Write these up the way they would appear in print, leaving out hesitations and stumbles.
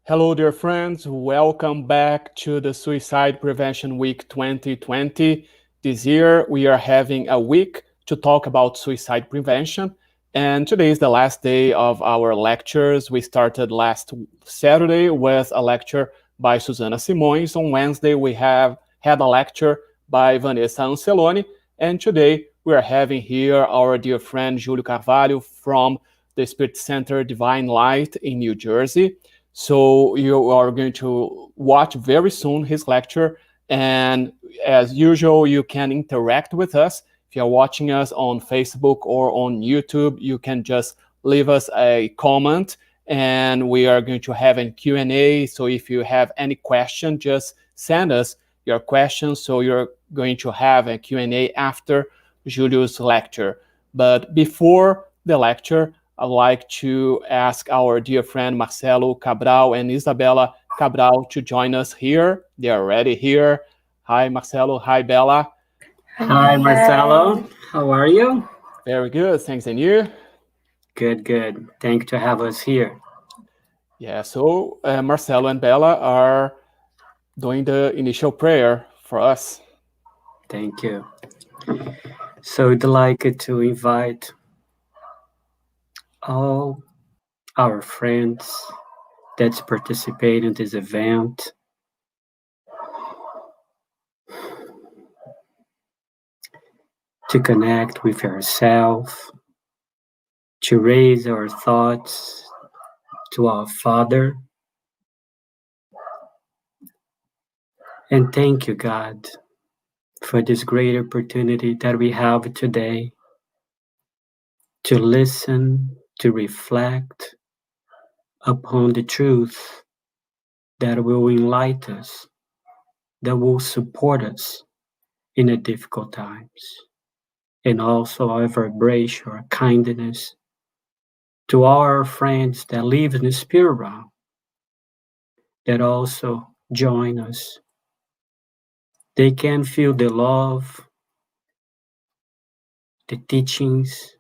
Hello, dear friends. Welcome back to the Suicide Prevention Week 2020. This year, we are having a week to talk about suicide prevention. And today is the last day of our lectures. We started last Saturday with a lecture by Susana Simões. On Wednesday, we have had a lecture by Vanessa Anceloni. And today, we are having here our dear friend Julio Carvalho from the Spirit Center Divine Light in New Jersey. So you are going to watch very soon his lecture. And as usual, you can interact with us. If you're watching us on Facebook or on YouTube, you can just leave us a comment and we are going to have a Q&A. So if you have any question, just send us your questions. So you're going to have a Q&A after Julio's lecture. But before the lecture, I'd like to ask our dear friend Marcelo Cabral and Isabella Cabral to join us here. They are already here. Hi, Marcelo. Hi, Bella. Hi, Marcelo. How are you? Very good. Thanks. And you? Good, good. Thank you to have us here. Yeah, so Marcelo and Bella are doing the initial prayer for us. Thank you. So I'd like to invite all our friends that participate in this event to connect with ourselves, to raise our thoughts to our Father. And thank you, God, for this great opportunity that we have today to listen, to reflect upon the truth that will enlighten us, that will support us in the difficult times, and also our vibration, our kindness to all our friends that live in the spirit realm, that also join us. They can feel the love, the teachings,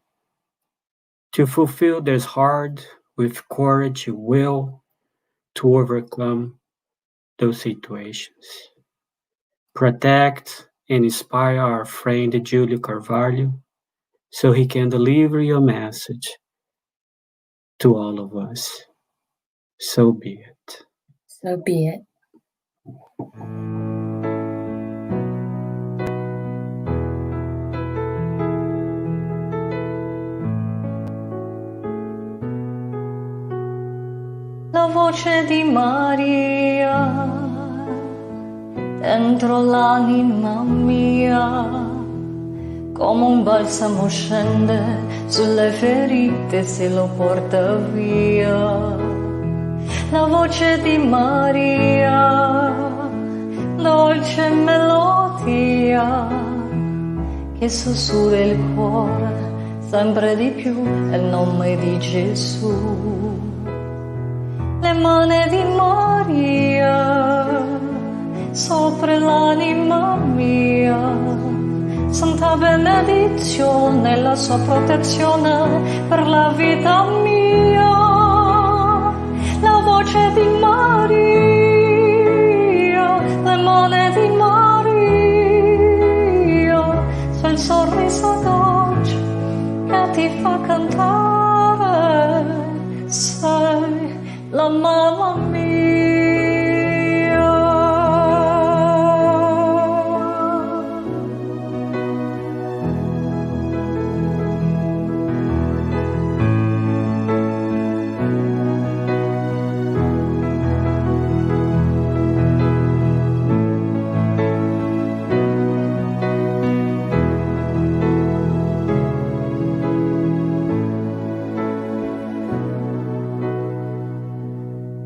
to fulfill their heart with courage and will to overcome those situations. Protect and inspire our friend Julio Carvalho so he can deliver your message to all of us. So be it. So be it. La voce di Maria dentro l'anima mia, come un balsamo scende sulle ferite se lo porta via. La voce di Maria, dolce melodia, che sussurra il cuore sempre di più il nome di Gesù. Le mani di Maria sopra l'anima mia, santa benedizione, la sua protezione per la vita mia. La voce di Maria, le mani di Maria, c'è il sorriso dolce che ti fa cantare, sei la mamma mia.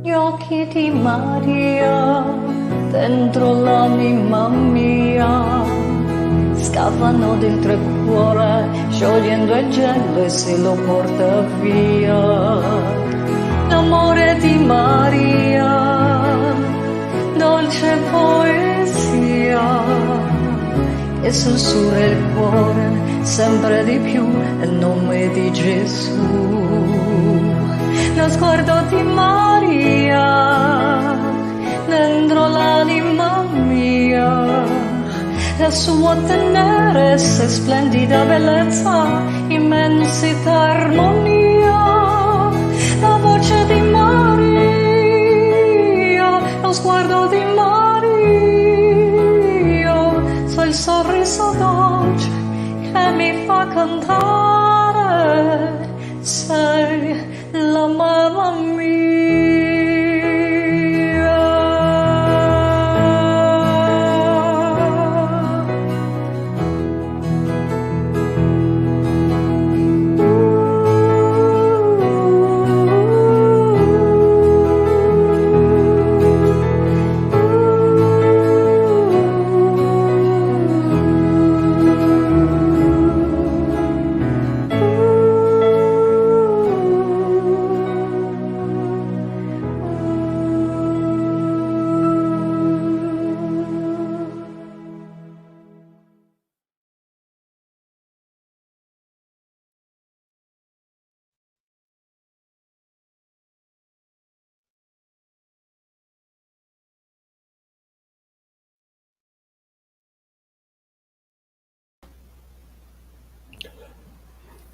Gli occhi di Maria dentro l'anima mia scavano dentro il cuore, sciogliendo il gelo e se lo porta via. L'amore di Maria, dolce poesia, che sussurra il cuore sempre di più il nome di Gesù. lo sguardo di Maria dentro l'anima mia, la sua tenerezza e splendida bellezza, immensità, armonia, la voce di Maria, lo sguardo di Maria, il sorriso dolce che mi fa cantare, sei la mamma mia.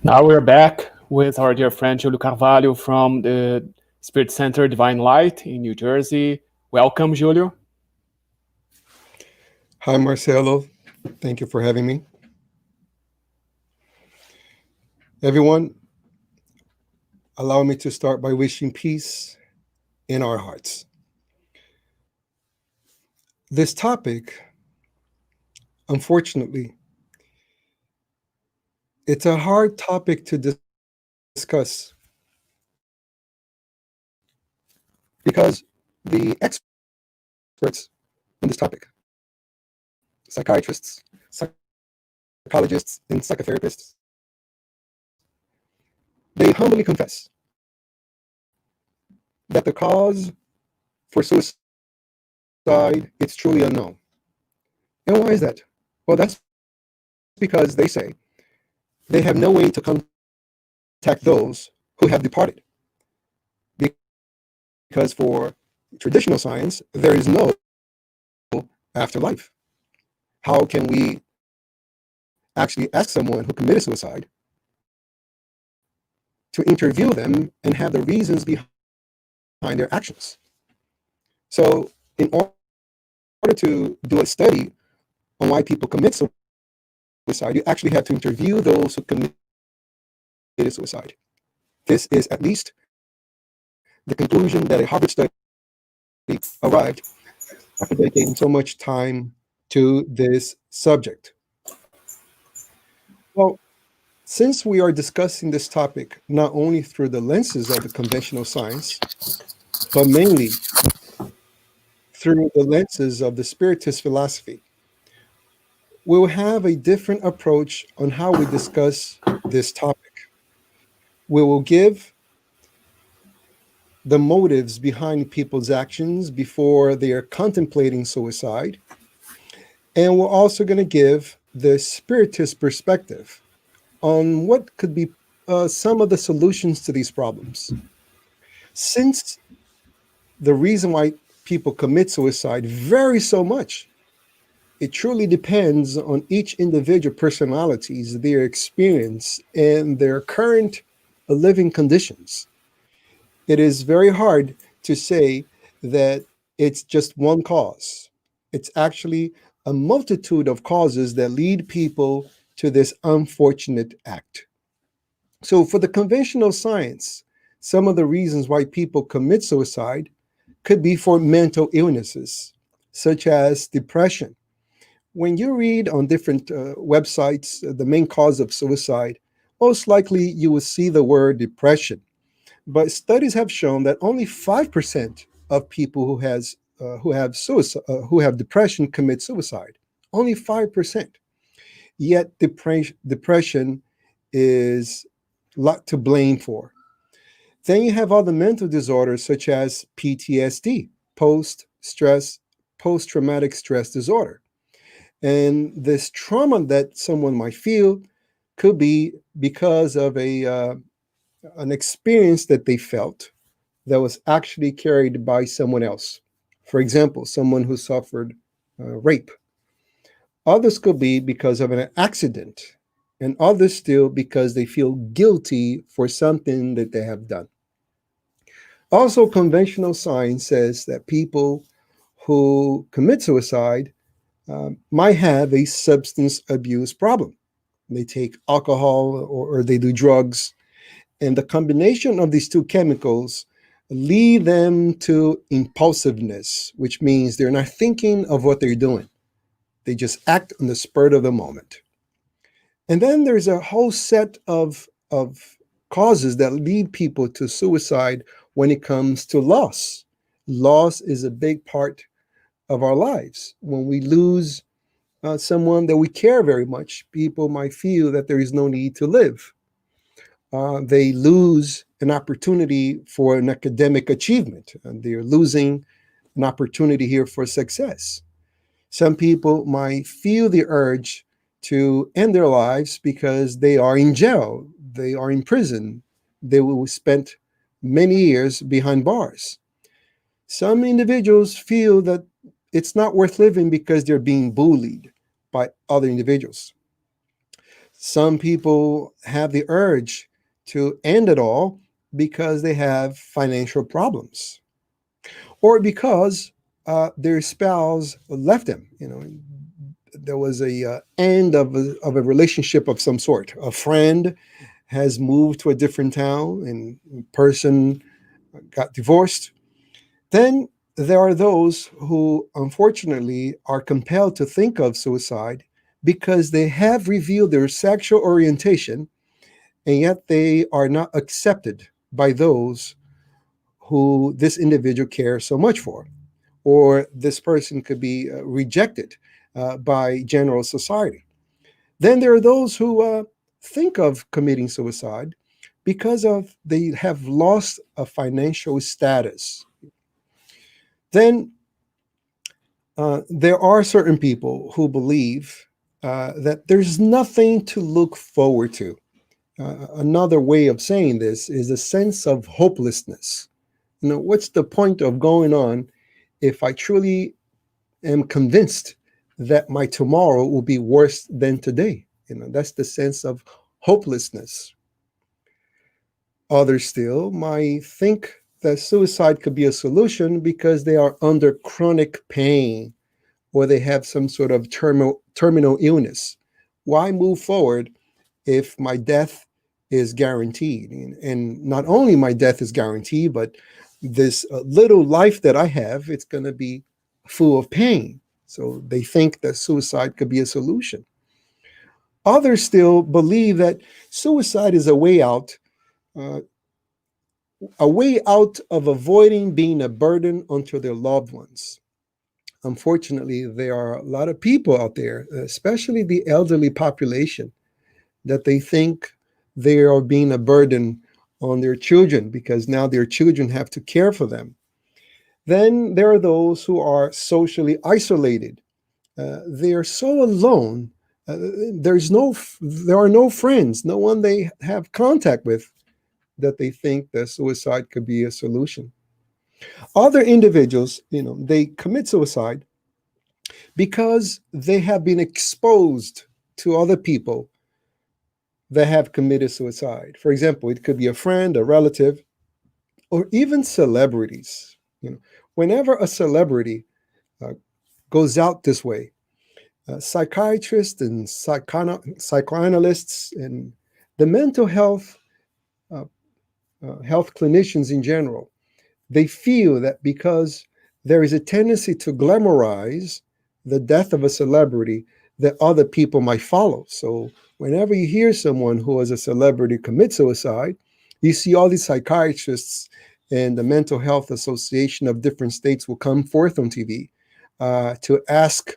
Now we're back with our dear friend Julio Carvalho from the Spirit Center Divine Light in New Jersey. Welcome, Julio. Hi, Marcelo. Thank you for having me. Everyone, allow me to start by wishing peace in our hearts. This topic, unfortunately, it's a hard topic to discuss because the experts on this topic, psychiatrists, psychologists, and psychotherapists, they humbly confess that the cause for suicide is truly unknown. And why is that? Well, that's because they say they have no way to contact those who have departed. Because for traditional science, there is no afterlife. How can we actually ask someone who committed suicide to interview them and have the reasons behind their actions? So in order to do a study on why people commit suicide, you actually have to interview those who committed suicide. This is at least the conclusion that a Harvard study arrived after dedicating so much time to this subject. Well, since we are discussing this topic not only through the lenses of the conventional science, but mainly through the lenses of the Spiritist philosophy, we'll have a different approach on how we discuss this topic. We will give the motives behind people's actions before they are contemplating suicide. And we're also going to give the Spiritist perspective on what could be some of the solutions to these problems. Since the reason why people commit suicide varies so much, it truly depends on each individual personalities, their experience, and their current living conditions. It is very hard to say that it's just one cause. It's actually a multitude of causes that lead people to this unfortunate act. So, for the conventional science, some of the reasons why people commit suicide could be for mental illnesses, such as depression. When you read on different websites the main cause of suicide, most likely you will see the word depression. But studies have shown that only 5% of people who have suicide, who have depression commit suicide. Only 5%. Yet depression is a lot to blame for. Then you have other mental disorders such as PTSD, post-traumatic stress disorder. And this trauma that someone might feel could be because of an experience that they felt that was actually carried by someone else. For example, someone who suffered rape. Others could be because of an accident, and others still because they feel guilty for something that they have done. Also, conventional science says that people who commit suicide might have a substance abuse problem. They take alcohol or they do drugs, and the combination of these two chemicals lead them to impulsiveness, which means they're not thinking of what they're doing. They just act on the spur of the moment. And then there's a whole set of causes that lead people to suicide when it comes to loss. Loss is a big part of our lives. When we lose someone that we care very much, people might feel that there is no need to live. They lose an opportunity for an academic achievement, and they're losing an opportunity here for success. Some people might feel the urge to end their lives because they are in jail, they are in prison, they will spend many years behind bars. Some individuals feel that it's not worth living because they're being bullied by other individuals. Some people have the urge to end it all because they have financial problems or because their spouse left them. There was a end of a relationship of some sort. A friend has moved to a different town and person got divorced. Then there are those who unfortunately are compelled to think of suicide because they have revealed their sexual orientation and yet they are not accepted by those who this individual cares so much for, or this person could be rejected by general society. Then there are those who think of committing suicide because of they have lost a financial status. Then there are certain people who believe that there's nothing to look forward to. Another way of saying this is a sense of hopelessness. What's the point of going on if I truly am convinced that my tomorrow will be worse than today? That's the sense of hopelessness. Others still might think that suicide could be a solution because they are under chronic pain or they have some sort of terminal illness. Why move forward if my death is guaranteed? And not only my death is guaranteed, but this little life that I have, it's going to be full of pain. So they think that suicide could be a solution. Others still believe that suicide is uh, a way out of avoiding being a burden onto their loved ones. Unfortunately, there are a lot of people out there, especially the elderly population, that they think they are being a burden on their children because now their children have to care for them. Then there are those who are socially isolated. They are so alone. There are no friends, no one they have contact with, that they think that suicide could be a solution. Other individuals, they commit suicide because they have been exposed to other people that have committed suicide. For example, it could be a friend, a relative, or even celebrities. Whenever a celebrity uh, goes out this way, psychiatrists and psychoanalysts and the mental uh, health clinicians in general, they feel that because there is a tendency to glamorize the death of a celebrity, that other people might follow. So whenever you hear someone who is a celebrity commit suicide, you see all these psychiatrists and the Mental Health Association of different states will come forth on TV to ask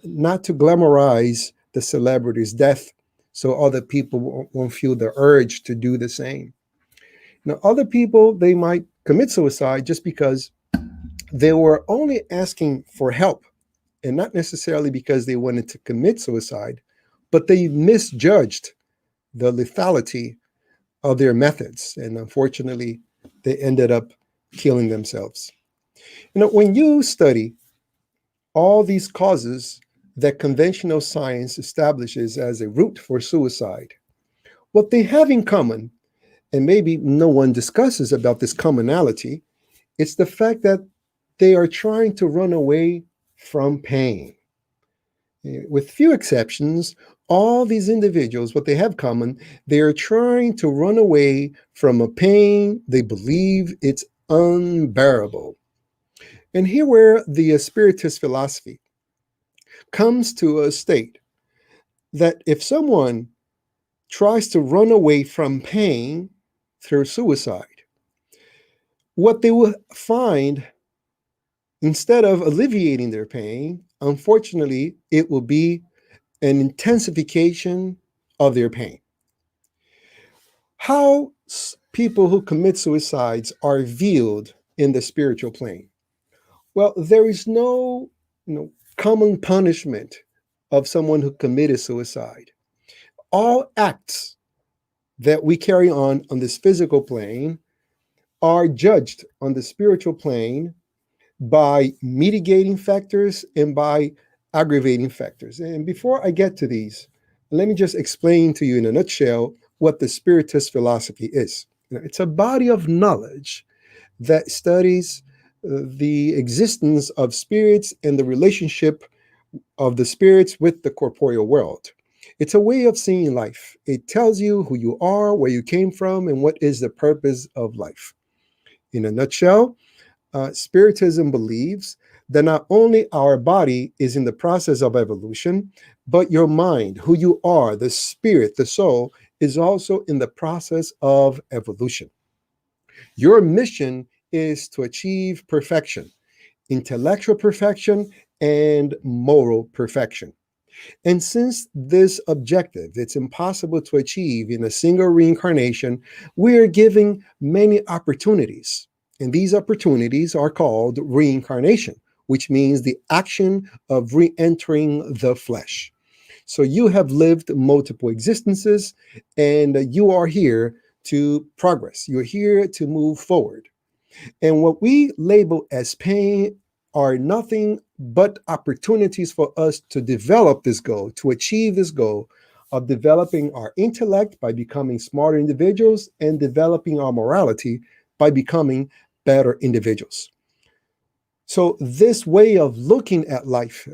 not to glamorize the celebrity's death so other people won't feel the urge to do the same. Now, other people, they might commit suicide just because they were only asking for help and not necessarily because they wanted to commit suicide, but they misjudged the lethality of their methods. And unfortunately, they ended up killing themselves. When you study all these causes that conventional science establishes as a root for suicide, what they have in common, and maybe no one discusses about this commonality, it's the fact that they are trying to run away from pain. With few exceptions, all these individuals, what they have common, they are trying to run away from a pain they believe it's unbearable. And here where the Spiritist philosophy comes to a state that if someone tries to run away from pain through suicide, what they will find, instead of alleviating their pain, unfortunately, it will be an intensification of their pain. How people who commit suicides are viewed in the spiritual plane? Well, there is no, common punishment of someone who committed suicide. All acts that we carry on this physical plane are judged on the spiritual plane by mitigating factors and by aggravating factors. And before I get to these, let me just explain to you in a nutshell what the Spiritist philosophy is. It's a body of knowledge that studies the existence of spirits and the relationship of the spirits with the corporeal world. It's a way of seeing life. It tells you who you are, where you came from, and what is the purpose of life. In a nutshell, Spiritism believes that not only our body is in the process of evolution, but your mind, who you are, the spirit, the soul, is also in the process of evolution. Your mission is to achieve perfection, intellectual perfection, and moral perfection. And since this objective, it's impossible to achieve in a single reincarnation, we are giving many opportunities. And these opportunities are called reincarnation, which means the action of re-entering the flesh. So you have lived multiple existences, and you are here to progress. You're here to move forward. And what we label as pain are nothing but opportunities for us to develop this goal, to achieve this goal of developing our intellect by becoming smarter individuals and developing our morality by becoming better individuals. So this way of looking at life,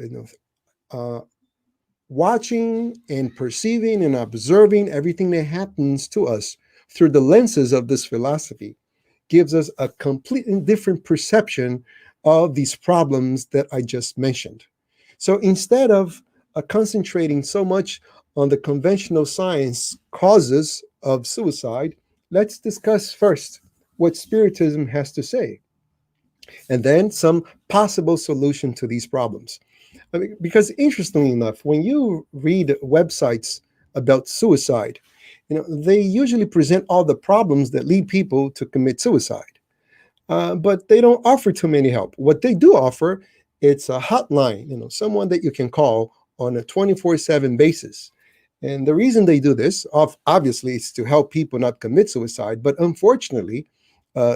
watching and perceiving and observing everything that happens to us through the lenses of this philosophy, gives us a completely different perception of these problems that I just mentioned. So instead of concentrating so much on the conventional science causes of suicide, let's discuss first what Spiritism has to say, and then some possible solution to these problems. Because interestingly enough, when you read websites about suicide, they usually present all the problems that lead people to commit suicide. But they don't offer too many help. What they do offer, it's a hotline, someone that you can call on a 24/7 basis. And the reason they do this, obviously, is to help people not commit suicide. But unfortunately,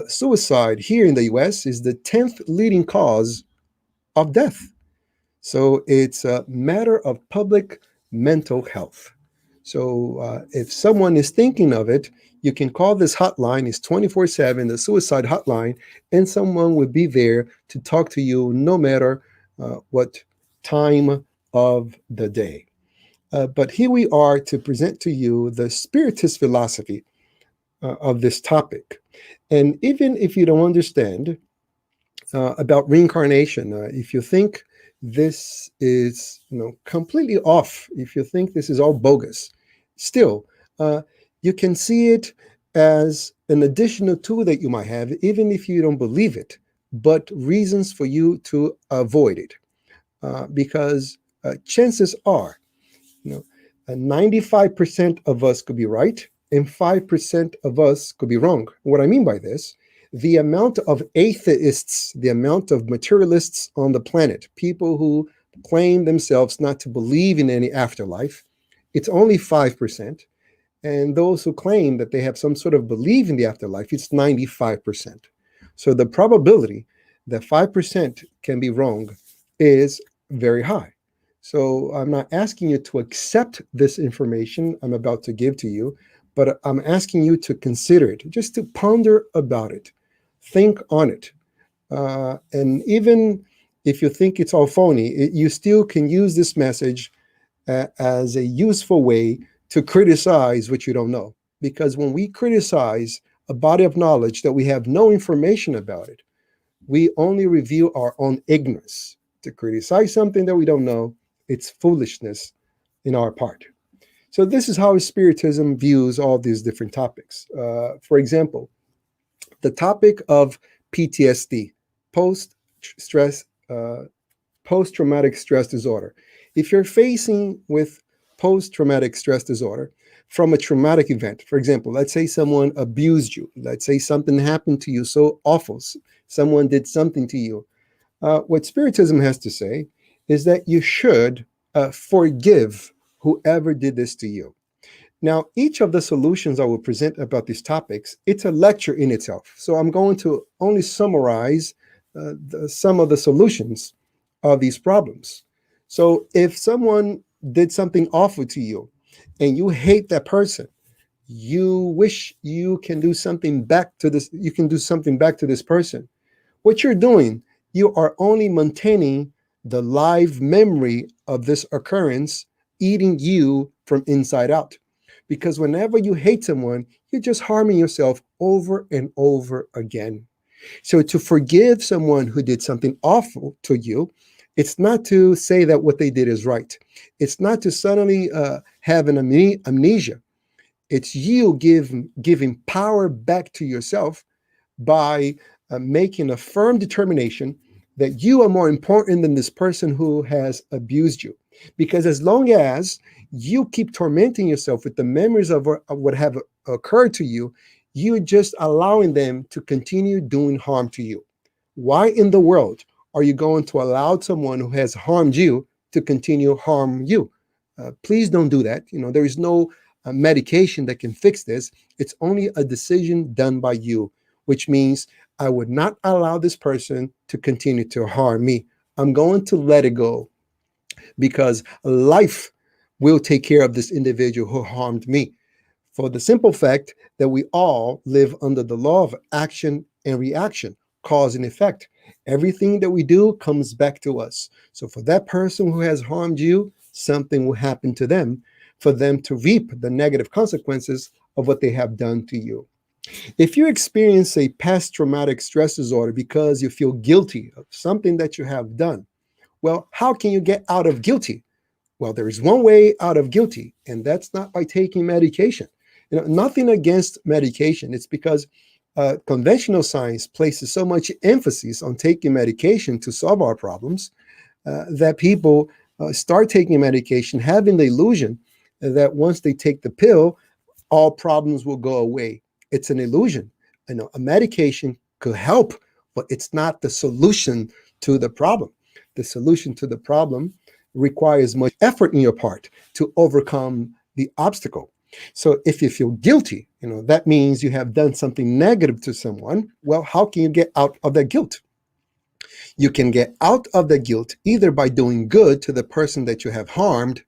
suicide here in the US is the 10th leading cause of death. So it's a matter of public mental health. So if someone is thinking of it, you can call this hotline. It's 24/7, the suicide hotline, and someone would be there to talk to you no matter what time of the day. But here we are to present to you the Spiritist philosophy of this topic. And even if you don't understand about reincarnation, if you think this is completely off, if you think this is all bogus, still you can see it as an additional tool that you might have, even if you don't believe it, but reasons for you to avoid it. Because chances are 95% of us could be right and 5% of us could be wrong. What I mean by this, the amount of atheists, the amount of materialists on the planet, people who claim themselves not to believe in any afterlife, it's only 5%. And those who claim that they have some sort of belief in the afterlife, it's 95%. So the probability that 5% can be wrong is very high. So I'm not asking you to accept this information I'm about to give to you, but I'm asking you to consider it, just to ponder about it, think on it. And even if you think it's all phony, you still can use this message as a useful way to criticize what you don't know. Because when we criticize a body of knowledge that we have no information about it, we only reveal our own ignorance. To criticize something that we don't know, it's foolishness in our part. So this is how Spiritism views all these different topics. For example, the topic of PTSD, post stress, post traumatic stress disorder. If you're facing with post traumatic stress disorder from a traumatic event, for example, let's say someone abused you, let's say something happened to you so awful, someone did something to you. What Spiritism has to say is that you should forgive whoever did this to you. Now, each of the solutions I will present about these topics, it's a lecture in itself. So I'm going to only summarize some of the solutions of these problems. So if someone did something awful to you and you hate that person, you wish you can do something back to this, you can do something back to this person. What you're doing, you are only maintaining the live memory of this occurrence eating you from inside out. Because whenever you hate someone, you're just harming yourself over and over again. So to forgive someone who did something awful to you, it's not to say that what they did is right. It's not to suddenly have an amnesia. It's you giving power back to yourself by making a firm determination that you are more important than this person who has abused you. Because as long as you keep tormenting yourself with the memories of what have occurred to you, you're just allowing them to continue doing harm to you. Why in the world are you going to allow someone who has harmed you to continue harm you? Please don't do that. There is no medication that can fix this. It's only a decision done by you, which means I would not allow this person to continue to harm me. I'm going to let it go because life will take care of this individual who harmed me. For the simple fact that we all live under the law of action and reaction, cause and effect. Everything that we do comes back to us. So for that person who has harmed you, something will happen to them for them to reap the negative consequences of what they have done to you. If you experience a past traumatic stress disorder because you feel guilty of something that you have done, well, how can you get out of guilty? Well, there is one way out of guilty, and that's not by taking medication. Nothing against medication. It's because conventional science places so much emphasis on taking medication to solve our problems that people start taking medication, having the illusion that once they take the pill, all problems will go away. It's an illusion. A medication could help, but it's not the solution to the problem. The solution to the problem requires much effort in your part to overcome the obstacle. So if you feel guilty, that means you have done something negative to someone. Well, how can you get out of that guilt? You can get out of the guilt either by doing good to the person that you have harmed,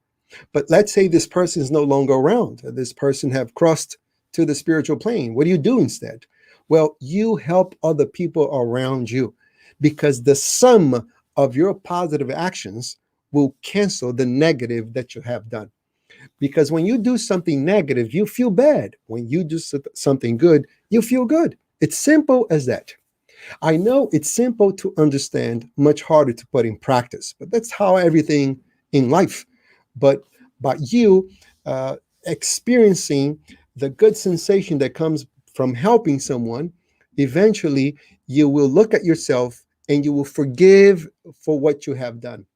but let's say this person is no longer around. This person have crossed to the spiritual plane. What do you do instead? Well, you help other people around you because the sum of your positive actions will cancel the negative that you have done. Because when you do something negative, you feel bad. When you do something good, you feel good. It's simple as that. I know it's simple to understand, much harder to put in practice, but that's how everything in life. But by you experiencing the good sensation that comes from helping someone, eventually you will look at yourself and you will forgive for what you have done.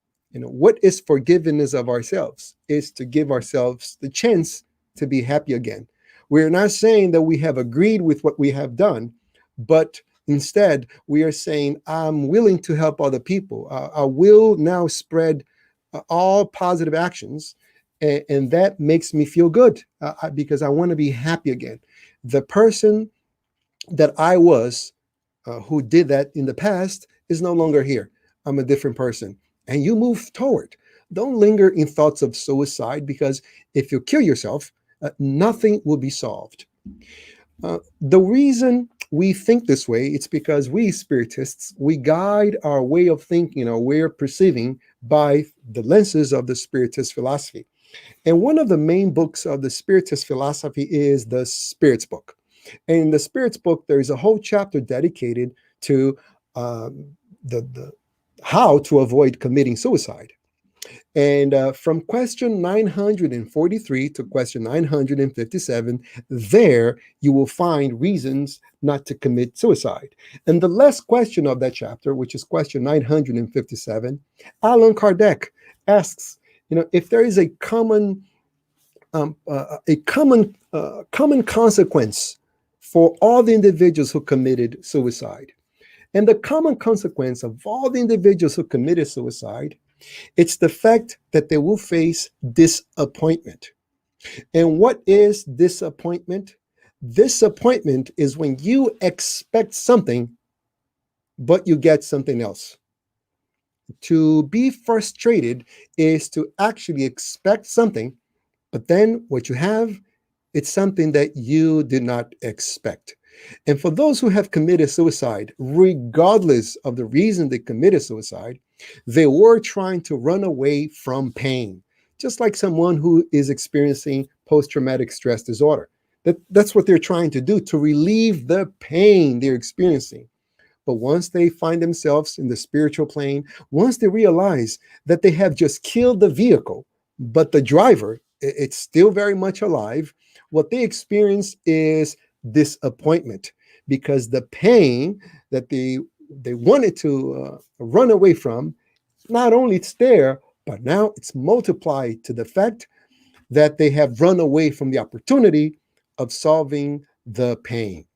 What is forgiveness of ourselves? Is to give ourselves the chance to be happy again. We're not saying that we have agreed with what we have done, but instead we are saying, I'm willing to help other people. I will now spread all positive actions, and that makes me feel good because I want to be happy again. The person that I was who did that in the past is no longer here. I'm a different person. And you move toward. Don't linger in thoughts of suicide, because if you kill yourself, nothing will be solved. The reason we think this way, it's because we spiritists, we guide our way of thinking, our way of perceiving by the lenses of the spiritist philosophy. And one of the main books of the spiritist philosophy is the Spirits book. And in the Spirits book, there is a whole chapter dedicated to the how to avoid committing suicide. And from question 943 to question 957, there you will find reasons not to commit suicide. And the last question of that chapter, which is question 957, Allan Kardec asks, if there is a common consequence for all the individuals who committed suicide. And the common consequence of all the individuals who committed suicide, it's the fact that they will face disappointment. And what is disappointment? Disappointment is when you expect something, but you get something else. To be frustrated is to actually expect something, but then what you have, it's something that you did not expect. And for those who have committed suicide, regardless of the reason they committed suicide, they were trying to run away from pain, just like someone who is experiencing post-traumatic stress disorder. That's what they're trying to do, to relieve the pain they're experiencing. But once they find themselves in the spiritual plane, once they realize that they have just killed the vehicle, but the driver, it's still very much alive, what they experience is disappointment, because the pain that they wanted to run away from, not only it's there, but now it's multiplied to the fact that they have run away from the opportunity of solving the pain.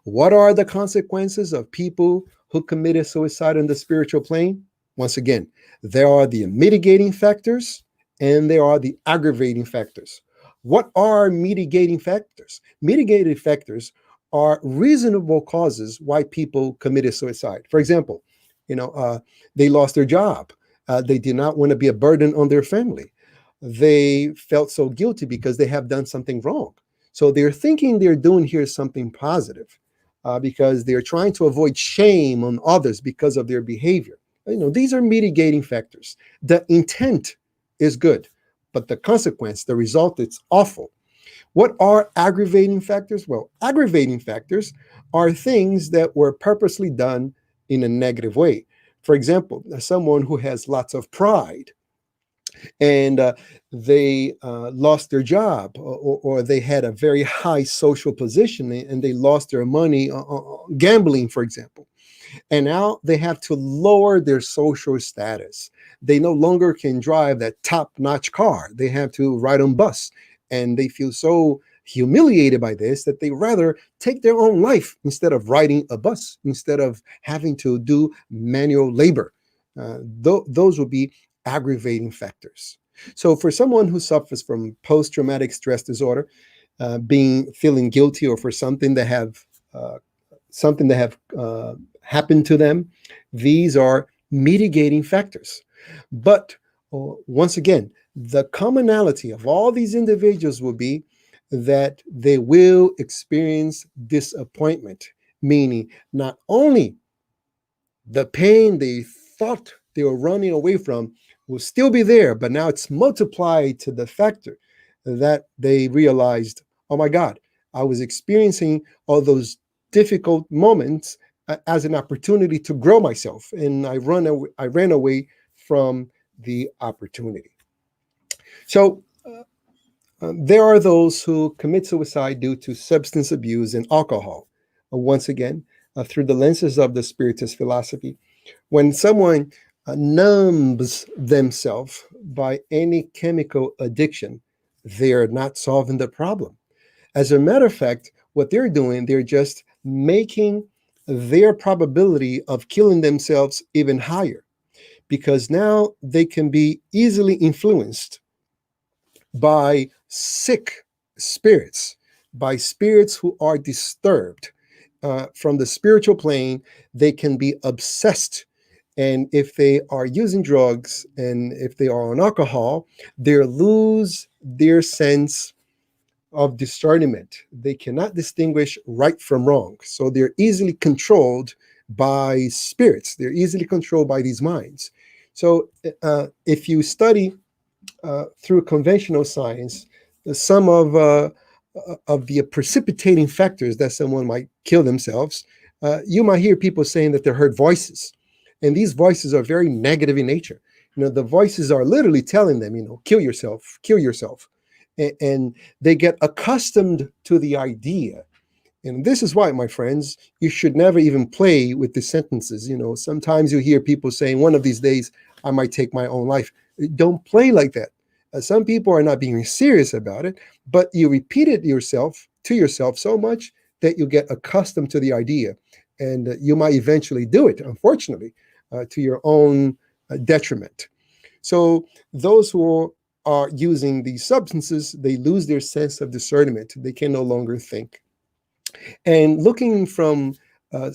What are the consequences of people who committed suicide on the spiritual plane? Once again, there are the mitigating factors and there are the aggravating factors. What are mitigating factors? Mitigating factors are reasonable causes why people committed suicide. For example, they lost their job. They did not want to be a burden on their family. They felt so guilty because they have done something wrong. So they're thinking they're doing here something positive because they're trying to avoid shame on others because of their behavior. These are mitigating factors. The intent is good, but the consequence, the result, it's awful. What are aggravating factors? Well, aggravating factors are things that were purposely done in a negative way. For example, someone who has lots of pride and they lost their job, or they had a very high social position and they lost their money gambling, for example. And now they have to lower their social status. They no longer can drive that top-notch car. They have to ride on bus. And they feel so humiliated by this that they rather take their own life instead of riding a bus, instead of having to do manual labor. Those would be aggravating factors. So for someone who suffers from post-traumatic stress disorder, feeling guilty, or for something that have happened to them, these are mitigating factors. But once again, the commonality of all these individuals will be that they will experience disappointment, meaning not only the pain they thought they were running away from will still be there, but now it's multiplied to the factor that they realized, oh my God, I was experiencing all those difficult moments as an opportunity to grow myself, and I ran away from the opportunity. So there are those who commit suicide due to substance abuse and alcohol. Once again, through the lenses of the Spiritist philosophy, when someone numbs themselves by any chemical addiction, they are not solving the problem. As a matter of fact, what they're doing, they're just making their probability of killing themselves even higher, because now they can be easily influenced by sick spirits, by spirits who are disturbed. from the spiritual plane, they can be obsessed. And if they are using drugs and if they are on alcohol, they lose their sense of discernment. They cannot distinguish right from wrong. So they're easily controlled by spirits. They're easily controlled by these minds. So if you study through conventional science, some of the precipitating factors that someone might kill themselves, you might hear people saying that they heard voices, and these voices are very negative in nature. The voices are literally telling them, kill yourself, and they get accustomed to the idea. And this is why, my friends, you should never even play with the sentences. Sometimes you hear people saying, one of these days, I might take my own life. Don't play like that. Some people are not being serious about it, but you repeat it to yourself so much that you get accustomed to the idea. And you might eventually do it, unfortunately, to your own detriment. So those who are using these substances, they lose their sense of discernment. They can no longer think. And looking from a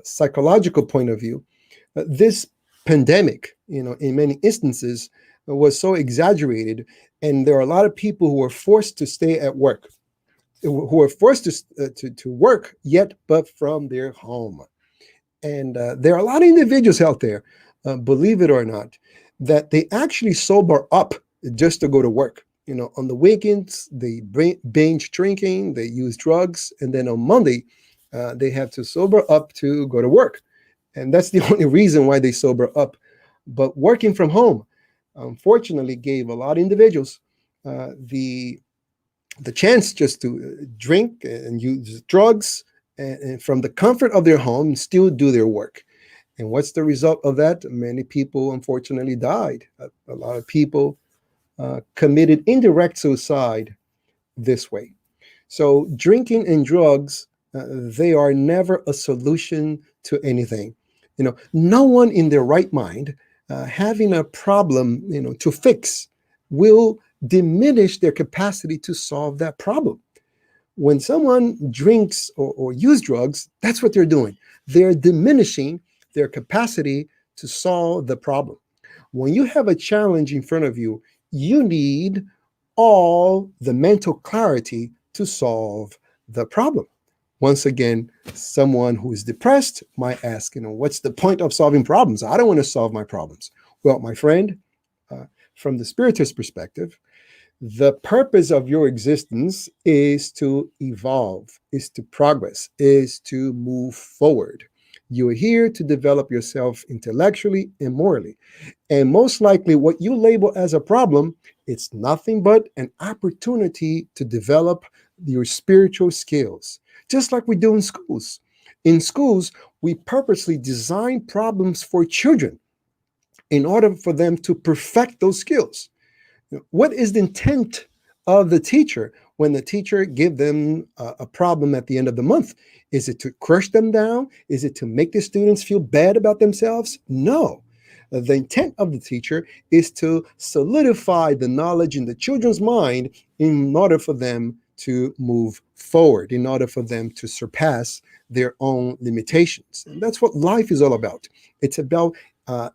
psychological point of view, this pandemic, in many instances, was so exaggerated, and there are a lot of people who are forced to stay at work, who are forced to work, yet but from their home. And there are a lot of individuals out there, believe it or not, that they actually sober up just to go to work. On the weekends, they binge drinking, they use drugs, and then on Monday, they have to sober up to go to work. And that's the only reason why they sober up. But working from home, unfortunately, gave a lot of individuals the chance just to drink and use drugs, and from the comfort of their home, still do their work. And what's the result of that? Many people, unfortunately, died. A lot of people committed indirect suicide this way. So drinking and drugs, they are never a solution to anything. No one in their right mind having a problem, to fix will diminish their capacity to solve that problem. When someone drinks or use drugs, that's what they're doing. They're diminishing their capacity to solve the problem. When you have a challenge in front of you, you need all the mental clarity to solve the problem. Once again, someone who is depressed might ask, what's the point of solving problems? I don't want to solve my problems. Well, my friend, from the Spiritist perspective, the purpose of your existence is to evolve, is to progress, is to move forward. You're here to develop yourself intellectually and morally. And most likely what you label as a problem, it's nothing but an opportunity to develop your spiritual skills, just like we do in schools. In schools, we purposely design problems for children in order for them to perfect those skills. What is the intent of the teacher when the teacher give them a problem at the end of the month? Is it to crush them down? Is it to make the students feel bad about themselves? No. The intent of the teacher is to solidify the knowledge in the children's mind in order for them to move forward, in order for them to surpass their own limitations. And that's what life is all about. It's about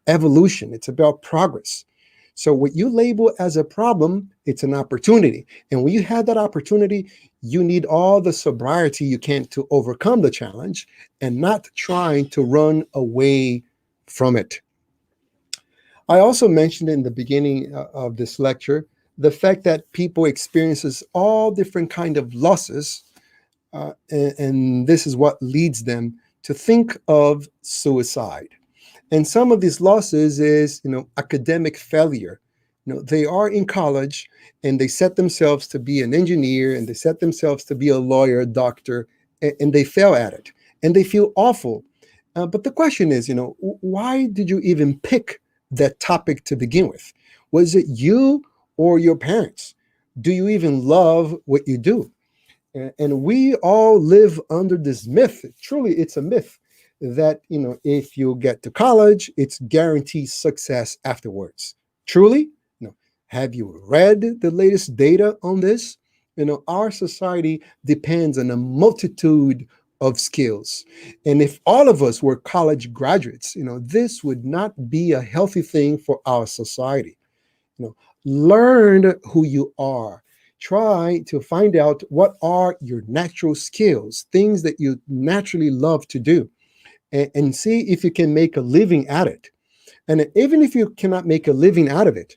evolution. It's about progress. So what you label as a problem, it's an opportunity. And when you have that opportunity, you need all the sobriety you can to overcome the challenge and not trying to run away from it. I also mentioned in the beginning of this lecture the fact that people experiences all different kind of losses, and this is what leads them to think of suicide. And some of these losses is, academic failure. They are in college and they set themselves to be an engineer and they set themselves to be a lawyer, doctor, and they fail at it. And they feel awful. But the question is, why did you even pick that topic to begin with? Was it you or your parents? Do you even love what you do? And we all live under this myth. Truly, it's a myth that, if you get to college, it's guaranteed success afterwards. Truly? No. Have you read the latest data on this? Our society depends on a multitude of skills. And if all of us were college graduates, this would not be a healthy thing for our society. You know, learn who you are. Try to find out what are your natural skills, things that you naturally love to do, and see if you can make a living at it. And even if you cannot make a living out of it,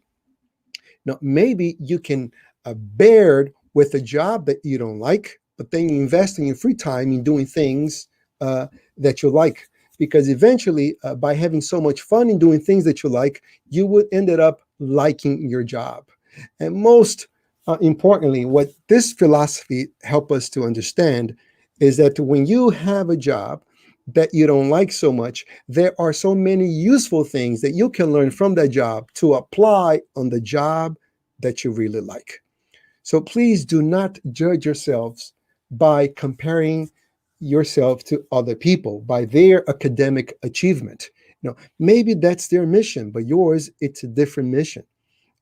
now, maybe you can bear it with a job that you don't like, but then you invest in your free time in doing things that you like. Because eventually, by having so much fun in doing things that you like, you would end up liking your job. And most importantly, what this philosophy helps us to understand is that when you have a job that you don't like so much, there are so many useful things that you can learn from that job to apply on the job that you really like. So please do not judge yourselves by comparing yourself to other people, by their academic achievement. Maybe that's their mission, but yours, it's a different mission.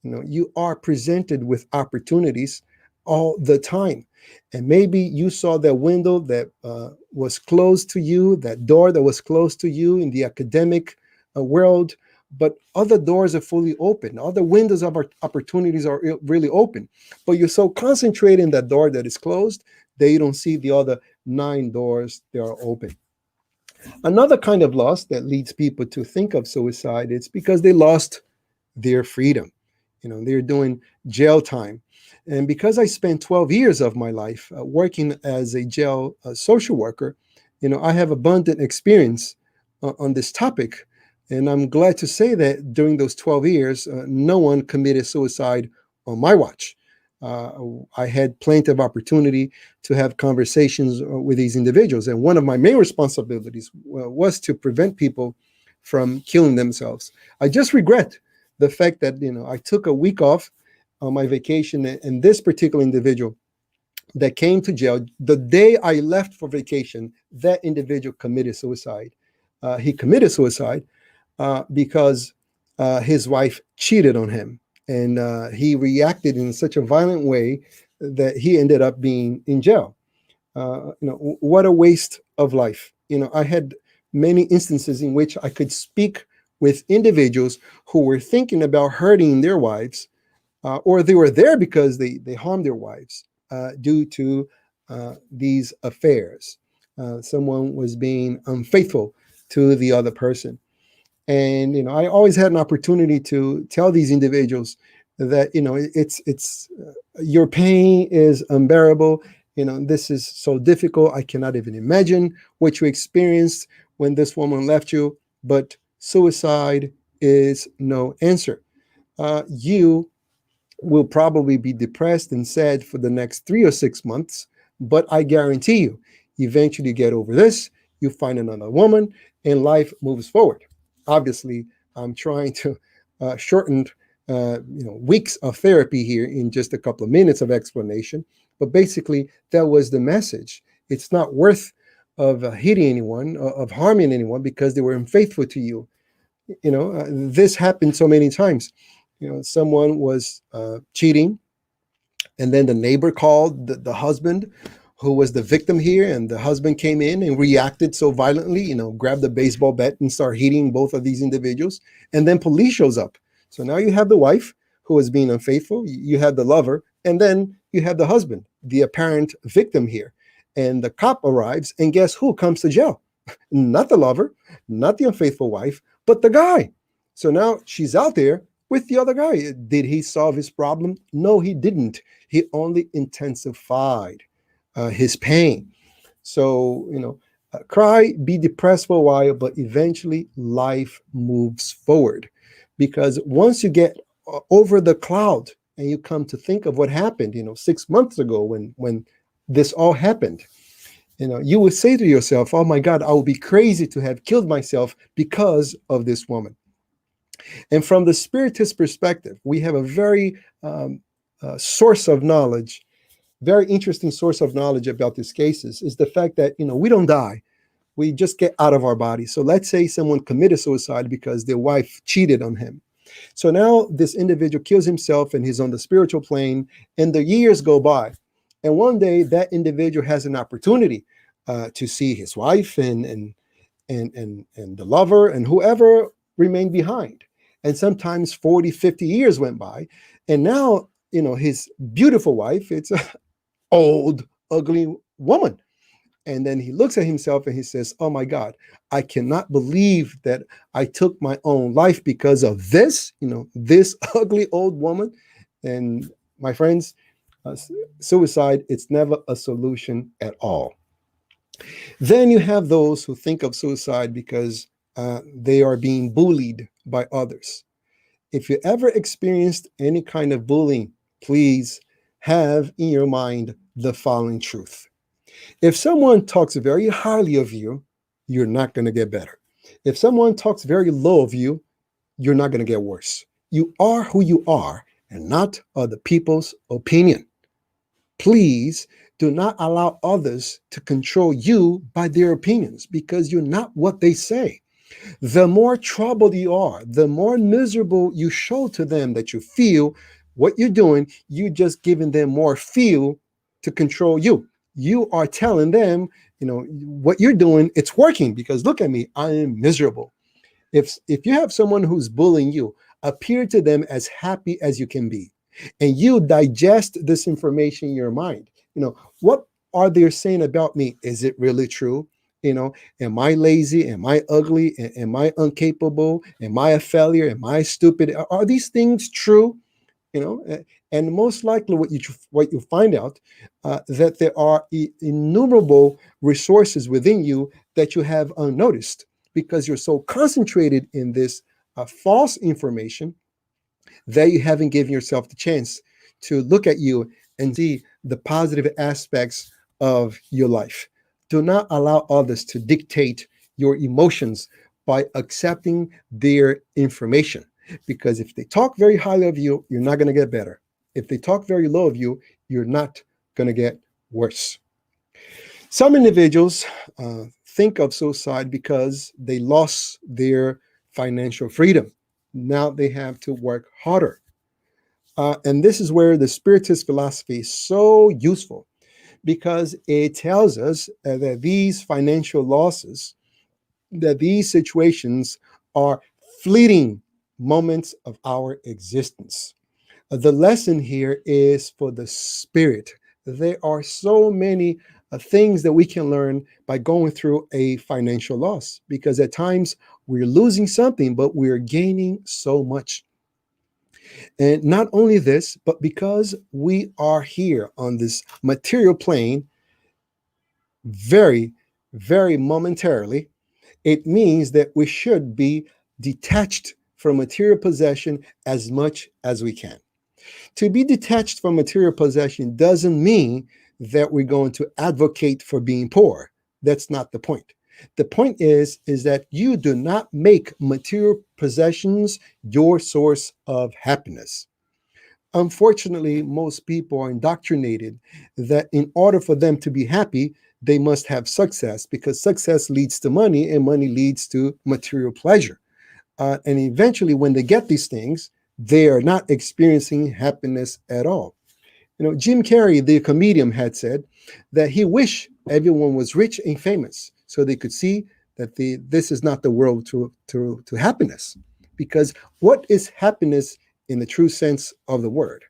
You are presented with opportunities all the time. And maybe you saw that window that was closed to you, that door that was closed to you in the academic world, but other doors are fully open. Other windows of opportunities are really open. But you're so concentrated in that door that is closed that you don't see the other 9 doors that are open. Another kind of loss that leads people to think of suicide is because they lost their freedom. They're doing jail time. And because I spent 12 years of my life working as a jail social worker, I have abundant experience on this topic. And I'm glad to say that during those 12 years, no one committed suicide on my watch. I had plenty of opportunity to have conversations with these individuals. And one of my main responsibilities was to prevent people from killing themselves. I just regret the fact that I took a week off on my vacation, and this particular individual that came to jail, the day I left for vacation, that individual committed suicide. He committed suicide because his wife cheated on him, and he reacted in such a violent way that he ended up being in jail. What a waste of life. I had many instances in which I could speak with individuals who were thinking about hurting their wives, or they were there because they harmed their wives due to these affairs. Someone was being unfaithful to the other person. And I always had an opportunity to tell these individuals that it's your pain is unbearable. This is so difficult. I cannot even imagine what you experienced when this woman left you. But suicide is no answer. You will probably be depressed and sad for the next 3 or 6 months, but I guarantee you, eventually you get over this, you find another woman, and life moves forward. Obviously, I'm trying to shorten weeks of therapy here in just a couple of minutes of explanation, but basically that was the message. It's not worth of hitting anyone, of harming anyone because they were unfaithful to you. This happened so many times. Someone was cheating, and then the neighbor called the husband who was the victim here, and the husband came in and reacted so violently, grabbed a baseball bat and started hitting both of these individuals, and then police shows up. So now you have the wife who is being unfaithful, you have the lover, and then you have the husband, the apparent victim here. And the cop arrives, and guess who comes to jail? Not the lover, not the unfaithful wife, but the guy. So now she's out there with the other guy. Did he solve his problem? No, he didn't. He only intensified his pain. So, cry, be depressed for a while, but eventually life moves forward. Because once you get over the cloud and you come to think of what happened, 6 months ago when this all happened, you will say to yourself, oh my God, I would be crazy to have killed myself because of this woman. And from the Spiritist perspective, we have a very source of knowledge, very interesting source of knowledge about these cases, is the fact that, we don't die. We just get out of our body. So let's say someone committed suicide because their wife cheated on him. So now this individual kills himself and he's on the spiritual plane, and the years go by. And one day that individual has an opportunity to see his wife and the lover and whoever remained behind. And sometimes 40, 50 years went by. And now, his beautiful wife, it's an old, ugly woman. And then he looks at himself and he says, oh my God, I cannot believe that I took my own life because of this, this ugly old woman. And my friends, uh, suicide, it's never a solution at all. Then you have those who think of suicide because they are being bullied by others. If you ever experienced any kind of bullying, please have in your mind the following truth. If someone talks very highly of you, you're not going to get better. If someone talks very low of you, you're not going to get worse. You are who you are and not other people's opinion. Please do not allow others to control you by their opinions because you're not what they say. The more troubled you are, the more miserable you show to them that you feel what you're doing, you just giving them more fuel to control you. You are telling them, what you're doing, it's working because look at me, I am miserable. If you have someone who's bullying you, appear to them as happy as you can be. And you digest this information in your mind. What are they saying about me? Is it really true? Am I lazy? Am I ugly? Am I incapable? Am I a failure? Am I stupid? Are these things true? And most likely what you find out that there are innumerable resources within you that you have unnoticed because you're so concentrated in this false information that you haven't given yourself the chance to look at you and see the positive aspects of your life. Do not allow others to dictate your emotions by accepting their information. Because if they talk very highly of you, you're not going to get better. If they talk very low of you, you're not going to get worse. Some individuals think of suicide because they lost their financial freedom. Now they have to work harder. And this is where the Spiritist philosophy is so useful because it tells us that these financial losses, that these situations are fleeting moments of our existence. The lesson here is for the spirit. There are so many things that we can learn by going through a financial loss because at times we're losing something, but we're gaining so much. And not only this, but because we are here on this material plane very, very momentarily, it means that we should be detached from material possession as much as we can. To be detached from material possession doesn't mean that we're going to advocate for being poor. That's not the point. The point is that you do not make material possessions your source of happiness. Unfortunately, most people are indoctrinated that in order for them to be happy, they must have success because success leads to money and money leads to material pleasure. And eventually, when they get these things, they are not experiencing happiness at all. Jim Carrey, the comedian, had said that he wished everyone was rich and famous so they could see that this is not the world to happiness. Because what is happiness in the true sense of the word?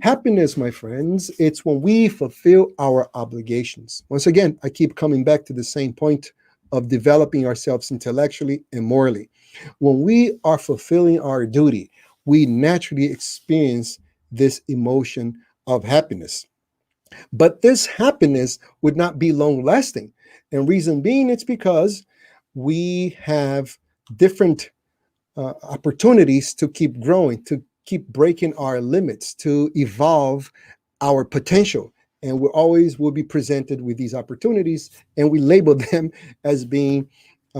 Happiness, my friends, it's when we fulfill our obligations. Once again, I keep coming back to the same point of developing ourselves intellectually and morally. When we are fulfilling our duty, we naturally experience this emotion of happiness. But this happiness would not be long lasting. And reason being, it's because we have different opportunities to keep growing, to keep breaking our limits, to evolve our potential. And we always will be presented with these opportunities, and we label them as being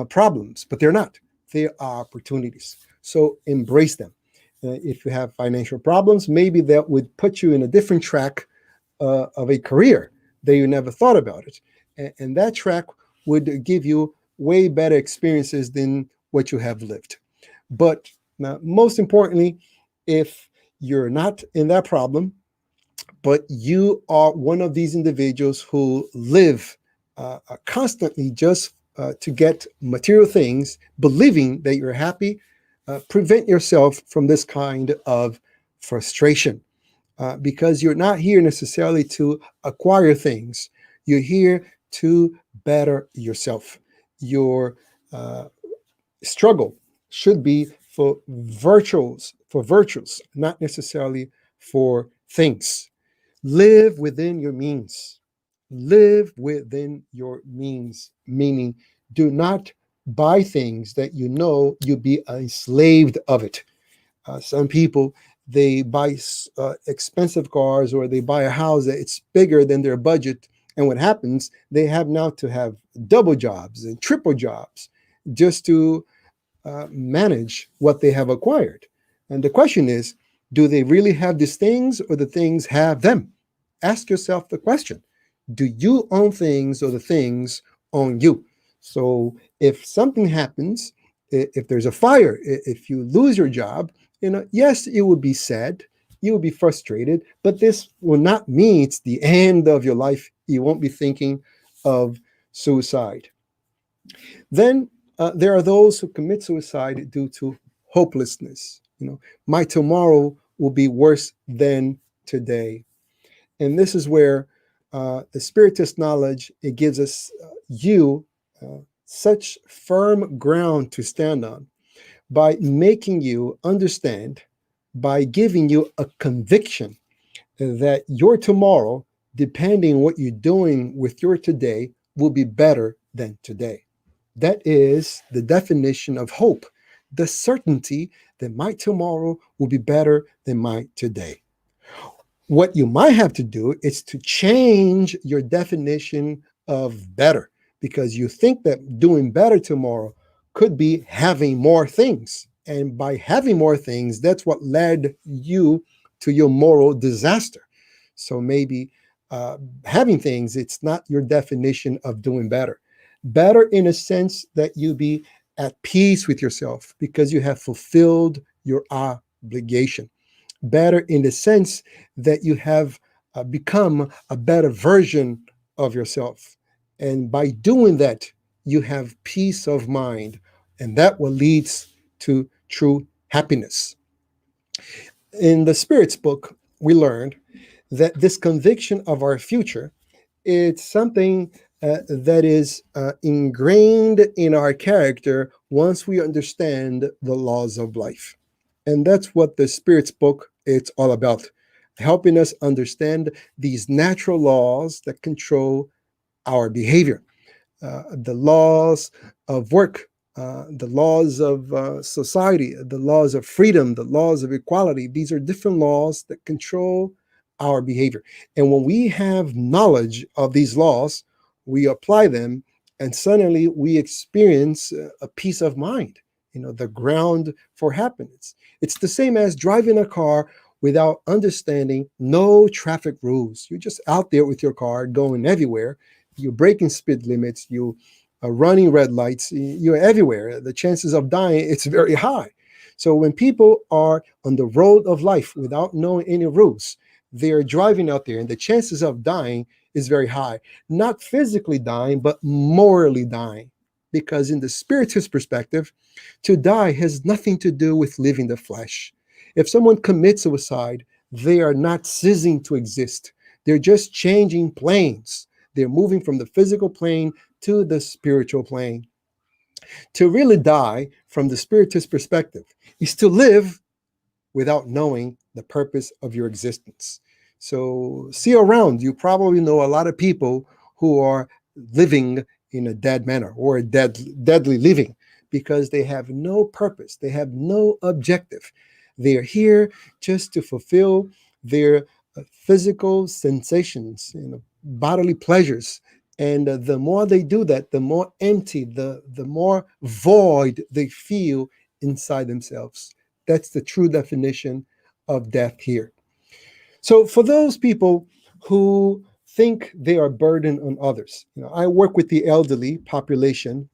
problems, but they're not. They are opportunities. So embrace them. If you have financial problems, maybe that would put you in a different track of a career that you never thought about it. And that track would give you way better experiences than what you have lived. But now, most importantly, if you're not in that problem, but you are one of these individuals who live constantly just to get material things, believing that you're happy, prevent yourself from this kind of frustration, because you're not here necessarily to acquire things. You're here to better yourself. Your struggle should be for virtues, not necessarily for things. Live within your means. Live within your means, meaning do not buy things that you know you'll be enslaved of it. Some people, they buy expensive cars, or they buy a house that it's bigger than their budget. And what happens, they have now to have double jobs and triple jobs just to manage what they have acquired. And the question is, do they really have these things, or the things have them? Ask yourself the question. Do you own things, or the things own you? So if something happens, if there's a fire, if you lose your job, yes, it would be sad, you will be frustrated, but this will not mean it's the end of your life. You won't be thinking of suicide. Then there are those who commit suicide due to hopelessness. My tomorrow will be worse than today. And this is where the Spiritist knowledge, it gives us you such firm ground to stand on, by making you understand, by giving you a conviction that your tomorrow, depending on what you're doing with your today, will be better than today. That is the definition of hope, the certainty that my tomorrow will be better than my today. What you might have to do is to change your definition of better, because you think that doing better tomorrow could be having more things. And by having more things, that's what led you to your moral disaster. So maybe having things, it's not your definition of doing better. Better in a sense that you be at peace with yourself because you have fulfilled your obligation. Better in the sense that you have become a better version of yourself. And by doing that, you have peace of mind. And that will leads to true happiness. In the Spirit's book, we learned that this conviction of our future, it's something that is ingrained in our character once we understand the laws of life. And that's what the Spirit's book it's all about, helping us understand these natural laws that control our behavior, the laws of work, the laws of society, the laws of freedom, the laws of equality. These are different laws that control our behavior. And when we have knowledge of these laws, we apply them, and suddenly we experience a peace of mind, the ground for happiness. It's the same as driving a car without understanding no traffic rules. You're just out there with your car going everywhere. You're breaking speed limits. You are running red lights. You're everywhere. The chances of dying, it's very high. So when people are on the road of life without knowing any rules, they're driving out there, and the chances of dying is very high. Not physically dying, but morally dying. Because in the Spiritist perspective, to die has nothing to do with living the flesh. If someone commits suicide, they are not ceasing to exist. They're just changing planes. They're moving from the physical plane to the spiritual plane. To really die from the Spiritist perspective is to live without knowing the purpose of your existence. So see around, you probably know a lot of people who are living in a dead manner, or deadly living, because they have no purpose. They have no objective. They are here just to fulfill their physical sensations, bodily pleasures. And the more they do that, the more empty, the more void they feel inside themselves. That's the true definition of death here. So for those people who think they are burdened on others, I work with the elderly population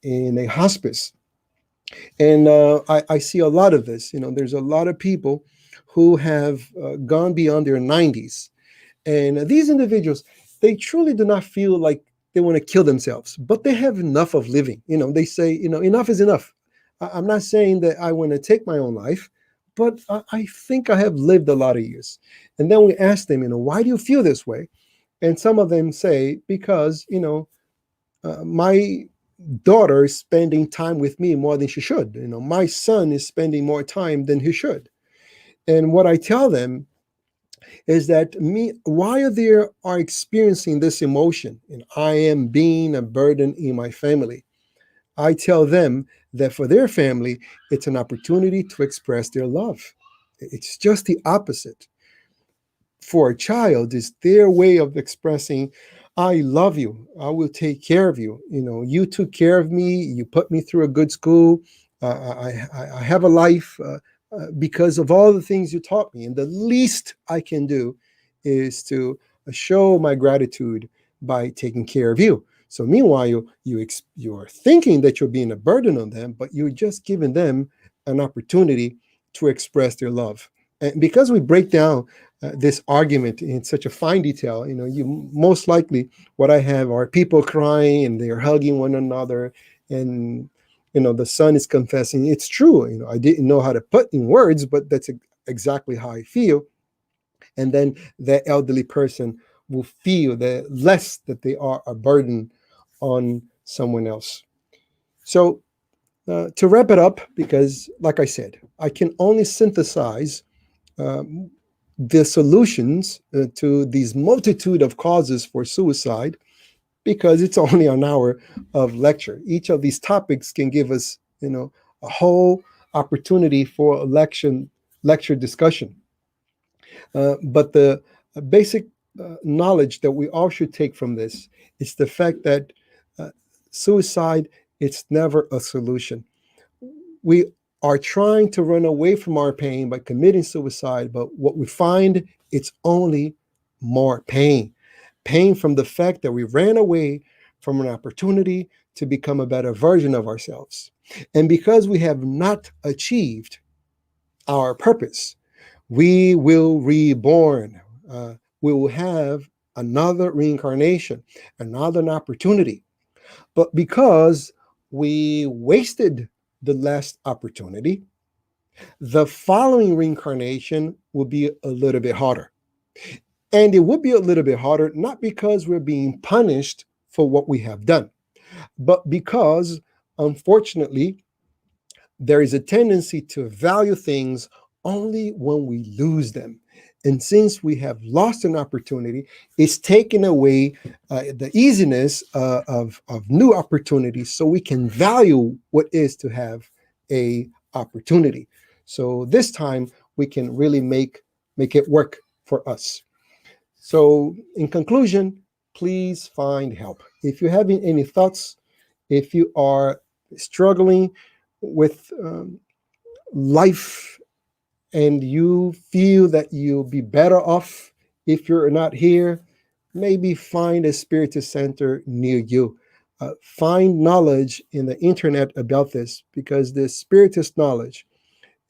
in a hospice. And I see a lot of this. There's a lot of people who have gone beyond their 90s. And these individuals, they truly do not feel like they want to kill themselves, but they have enough of living. They say, enough is enough. I'm not saying that I want to take my own life, but I think I have lived a lot of years. And then we ask them, why do you feel this way? And some of them say, because, my daughter is spending time with me more than she should. My son is spending more time than he should. And what I tell them is that while they are experiencing this emotion, and I am being a burden in my family, I tell them that for their family, it's an opportunity to express their love. It's just the opposite. For a child, is their way of expressing, I love you, I will take care of you. You took care of me, you put me through a good school, I have a life because of all the things you taught me. And the least I can do is to show my gratitude by taking care of you. So meanwhile, you are thinking that you're being a burden on them, but you're just giving them an opportunity to express their love. And because we break down this argument in such a fine detail, you most likely, what I have are people crying and they're hugging one another, and the son is confessing, it's true, I didn't know how to put in words, but that's exactly how I feel. And then the elderly person will feel that less that they are a burden on someone else. So to wrap it up, because like I said, I can only synthesize um, the solutions to these multitude of causes for suicide, because it's only an hour of lecture. Each of these topics can give us, a whole opportunity for a lecture discussion. But the basic knowledge that we all should take from this is the fact that uh, suicide, it's never a solution. We are trying to run away from our pain by committing suicide, but what we find, it's only more pain. Pain from the fact that we ran away from an opportunity to become a better version of ourselves. And because we have not achieved our purpose, we will reborn. We will have another reincarnation, another opportunity. But because we wasted the last opportunity, the following reincarnation will be a little bit harder. And it would be a little bit harder, not because we're being punished for what we have done, but because, unfortunately, there is a tendency to value things only when we lose them. And since we have lost an opportunity, it's taken away the easiness of new opportunities, so we can value what is to have a opportunity. So this time we can really make it work for us. So in conclusion, please find help. If you're having any thoughts, if you are struggling with life and you feel that you'll be better off if you're not here, maybe find a Spiritist center near you. Find knowledge in the internet about this, because the Spiritist knowledge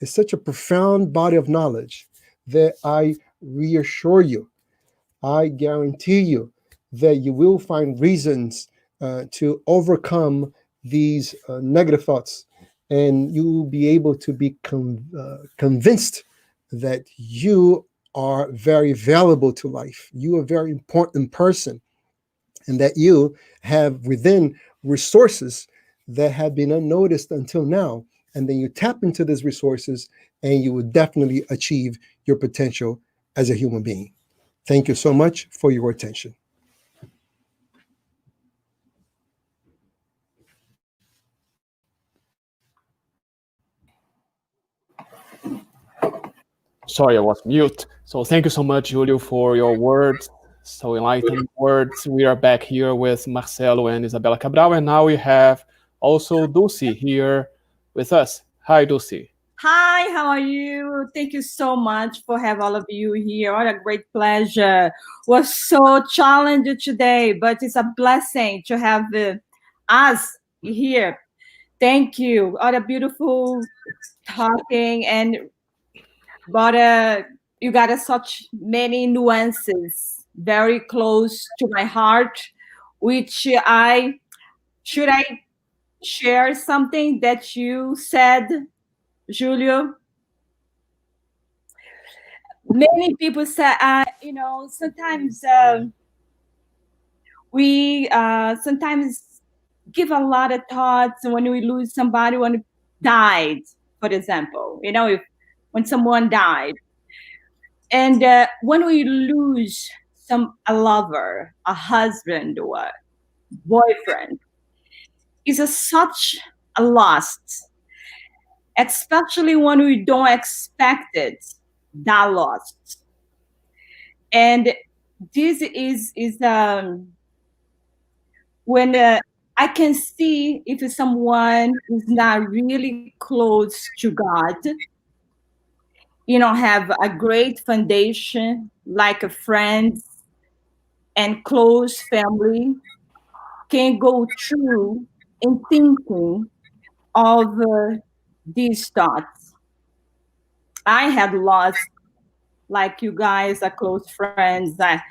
is such a profound body of knowledge that I reassure you, I guarantee you that you will find reasons to overcome these negative thoughts, and you will be able to be convinced that you are very valuable to life. You are a very important person, and that you have within resources that have been unnoticed until now. And then you tap into these resources, and you will definitely achieve your potential as a human being. Thank you so much for your attention. Sorry, I was mute. So thank you so much, Julio, for your words, so enlightened words. We are back here with Marcelo and Isabella Cabral, and now we have also Dulcie here with us. Hi, Dulcie. Hi, how are you? Thank you so much for have all of you here. What a great pleasure. Was so challenging today, but it's a blessing to have us here. Thank you. What a beautiful talking, and but you got such many nuances very close to my heart, which I should I share something that you said, Julio? Many people say, sometimes we sometimes give a lot of thoughts when we lose somebody when it died, for example. If when someone died, and when we lose a lover, a husband, or a boyfriend, is such a loss, especially when we don't expect it, that loss. And this is when I can see if someone is not really close to God, have a great foundation like a friend and close family, can go through in thinking of these thoughts. I had lost, like you guys, are close friends. I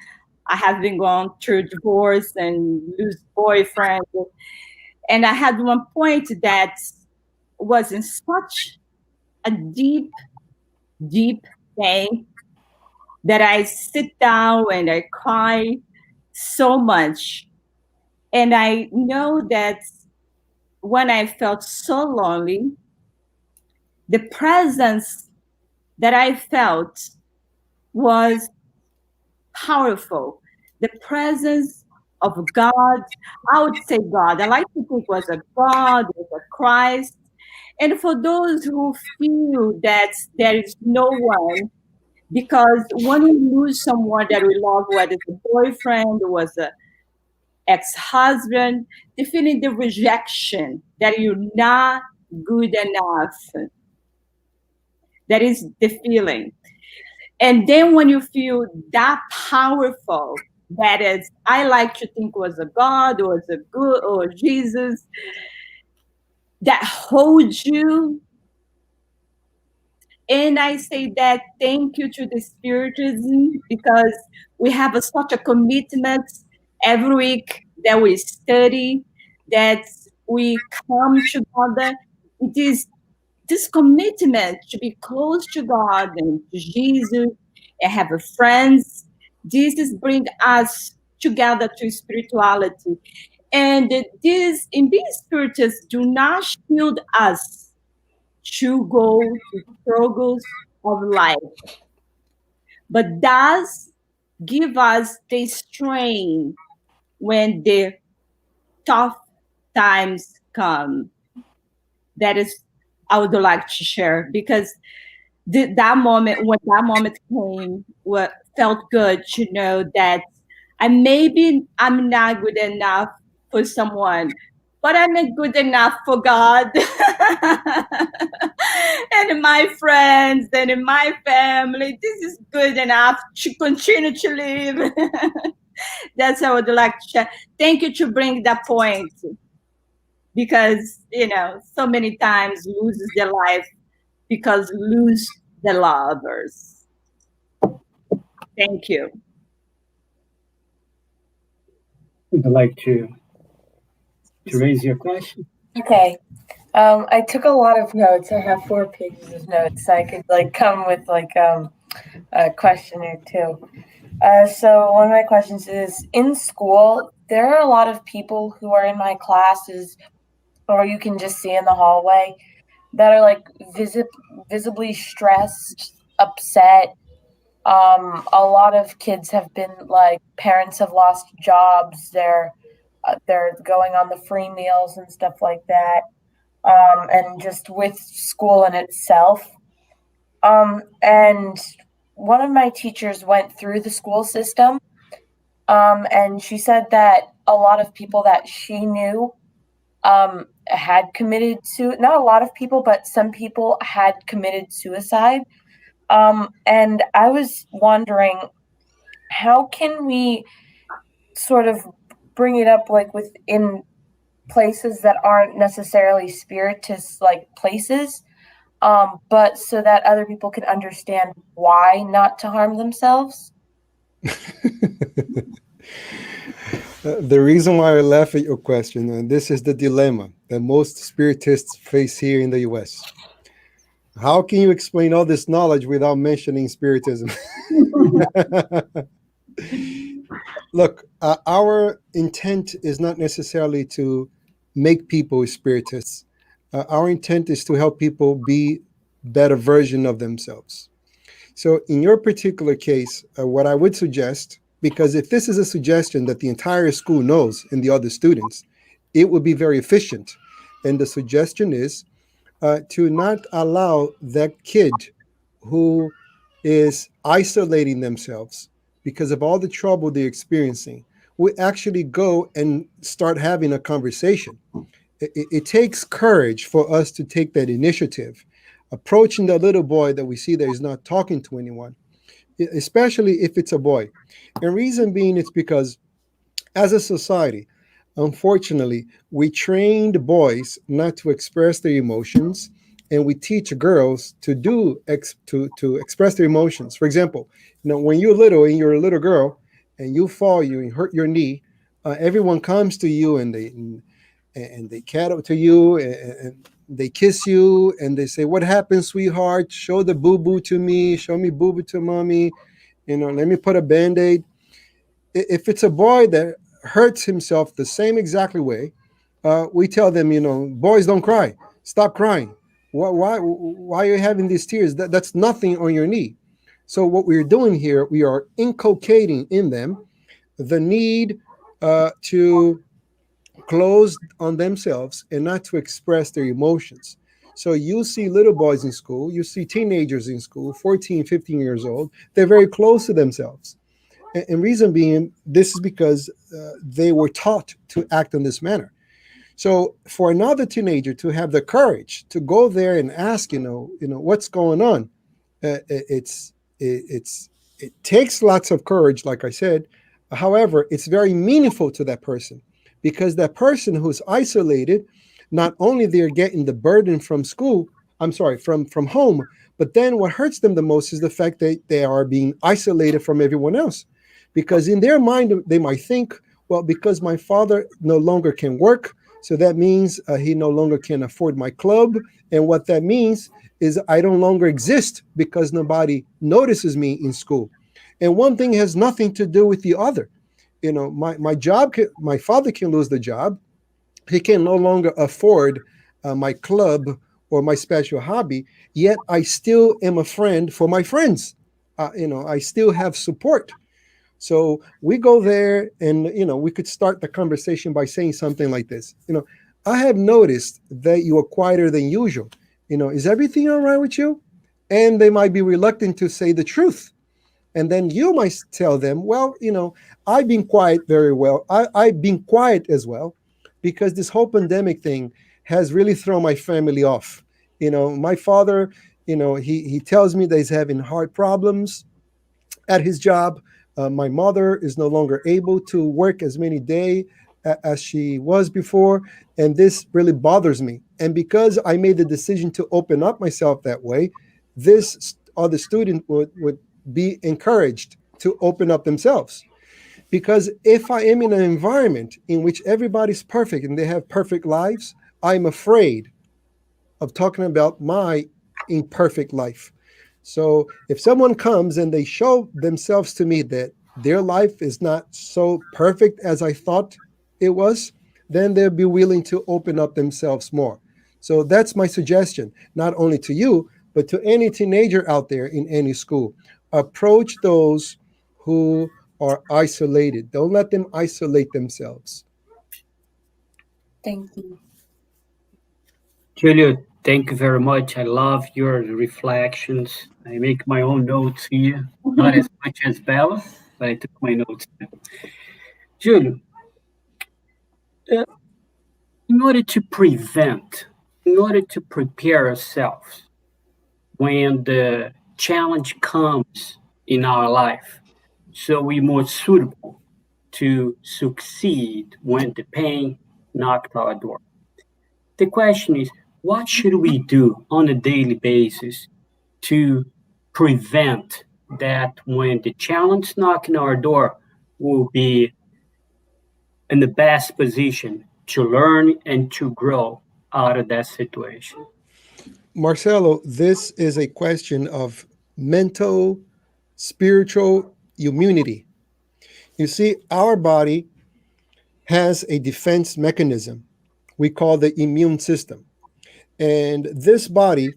have been going through divorce and lose boyfriend. And I had one point that was in such a deep, deep pain that I sit down and I cry so much. And I know that when I felt so lonely, the presence that I felt was powerful. The presence of God, I would say God. I like to think it was a God, it was a Christ. And for those who feel that there is no one, because when we lose someone that we love, whether it's a boyfriend or was a ex-husband, they feeling the rejection that you're not good enough. That is the feeling. And then when you feel that powerful, that is, I like to think was a God or was a good or Jesus that holds you. And I say that thank you to the Spiritism, because we have such a commitment every week that we study, that we come together. It is this commitment to be close to God and to Jesus and have a friends. This is bring us together to spirituality. And this in being spirituals do not shield us to go to struggles of life, but does give us the strength when the tough times come. That is, I would like to share, because that moment, when that moment came, what felt good to know that maybe I'm not good enough for someone, but I'm good enough for God and my friends and in my family. This is good enough to continue to live. That's how I would like to share. Thank you to bring that point, because so many times loses their life because lose the lovers. Thank you. Would you like to raise your question? Okay. I took a lot of notes. I have 4 pages of notes, so I could come with a question or two. So one of my questions is, in school, there are a lot of people who are in my classes, or you can just see in the hallway, that are visibly stressed, upset. A lot of kids have been parents have lost jobs. They're going on the free meals and stuff like that. And just with school in itself. And one of my teachers went through the school system, and she said that a lot of people that she knew had committed not a lot of people, but some people had committed suicide. And I was wondering, how can we sort of bring it up within places that aren't necessarily spiritist places, but so that other people can understand why not to harm themselves? The reason why I laugh at your question, and this is the dilemma that most spiritists face here in the US. How can you explain all this knowledge without mentioning spiritism? Look, our intent is not necessarily to make people spiritists. Our intent is to help people be better version of themselves. So, in your particular case, what I would suggest, because if this is a suggestion that the entire school knows and the other students, it would be very efficient. And the suggestion is to not allow that kid who is isolating themselves because of all the trouble they're experiencing, we actually go and start having a conversation. It takes courage for us to take that initiative, approaching the little boy that we see that is not talking to anyone, especially if it's a boy. And reason being, it's because as a society, unfortunately, we trained boys not to express their emotions, and we teach girls to to express their emotions. For example, when you're little and you're a little girl and you fall, you hurt your knee, everyone comes to you and they cuddle to you and they kiss you and they say, "What happened, sweetheart? Show the boo boo to me. Show me boo boo to mommy. Let me put a band-aid." If it's a boy that hurts himself the same exactly way, we tell them, boys don't cry. Stop crying. Why are you having these tears? That's nothing on your knee. So what we're doing here, we are inculcating in them the need to close on themselves and not to express their emotions. So you see little boys in school, you see teenagers in school, 14, 15 years old, they're very close to themselves. And reason being, this is because they were taught to act in this manner. So for another teenager to have the courage to go there and ask, what's going on, it takes lots of courage, like I said. However, it's very meaningful to that person because that person who's isolated, not only they're getting the burden from school, from home, but then what hurts them the most is the fact that they are being isolated from everyone else. Because in their mind, they might think, well, because my father no longer can work, so that means he no longer can afford my club. And what that means is I don't longer exist because nobody notices me in school. And one thing has nothing to do with the other. My job, my father can lose the job. He can no longer afford my club or my special hobby, yet I still am a friend for my friends. I still have support. So we go there and, we could start the conversation by saying something like this. I have noticed that you are quieter than usual. Is everything all right with you? And they might be reluctant to say the truth. And then you might tell them, well, I've been quiet very well. I've been quiet as well because this whole pandemic thing has really thrown my family off. My father, he tells me that he's having heart problems at his job. My mother is no longer able to work as many days as she was before, and this really bothers me. And because I made the decision to open up myself that way, this other student would be encouraged to open up themselves. Because if I am in an environment in which everybody's perfect and they have perfect lives, I'm afraid of talking about my imperfect life. So if someone comes and they show themselves to me that their life is not so perfect as I thought it was, then they'll be willing to open up themselves more. So that's my suggestion, not only to you, but to any teenager out there in any school. Approach those who are isolated. Don't let them isolate themselves. Thank you. Julio, thank you very much. I love your reflections. I make my own notes here, not as much as Bella, but I took my notes. Julio, uh, in order to prevent, in order to prepare ourselves when the challenge comes in our life, so we're more suitable to succeed when the pain knocked our door. The question is, what should we do on a daily basis to prevent that when the challenge knocking our door will be in the best position to learn and to grow out of that situation? Marcelo, this is a question of mental, spiritual immunity. You see, our body has a defense mechanism we call the immune system. And this body,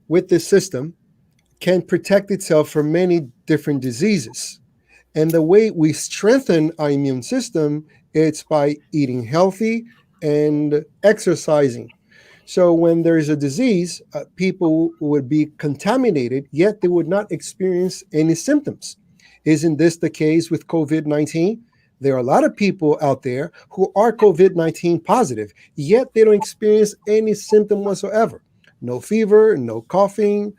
with this system, can protect itself from many different diseases. And the way we strengthen our immune system, it's by eating healthy and exercising. So when there is a disease, people would be contaminated, yet they would not experience any symptoms. Isn't this the case with COVID 19? There are a lot of people out there who are COVID 19 positive, yet they don't experience any symptom whatsoever. No fever, no coughing.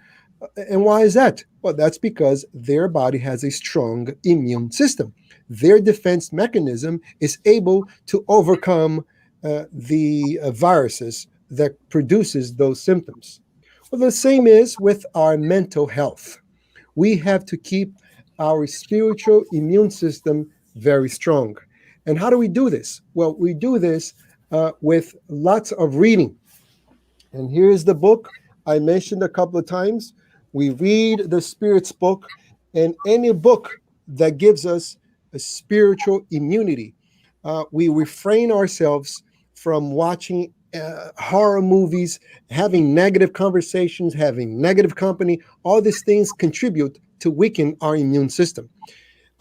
And why is that? Well, that's because their body has a strong immune system. Their defense mechanism is able to overcome the viruses that produces those symptoms. Well, the same is with our mental health. We have to keep our spiritual immune system very strong. And how do we do this? Well, we do this with lots of reading. And here's the book I mentioned a couple of times. We read the Spirit's book, and any book that gives us a spiritual immunity. We refrain ourselves from watching horror movies, having negative conversations, having negative company. All these things contribute to weaken our immune system,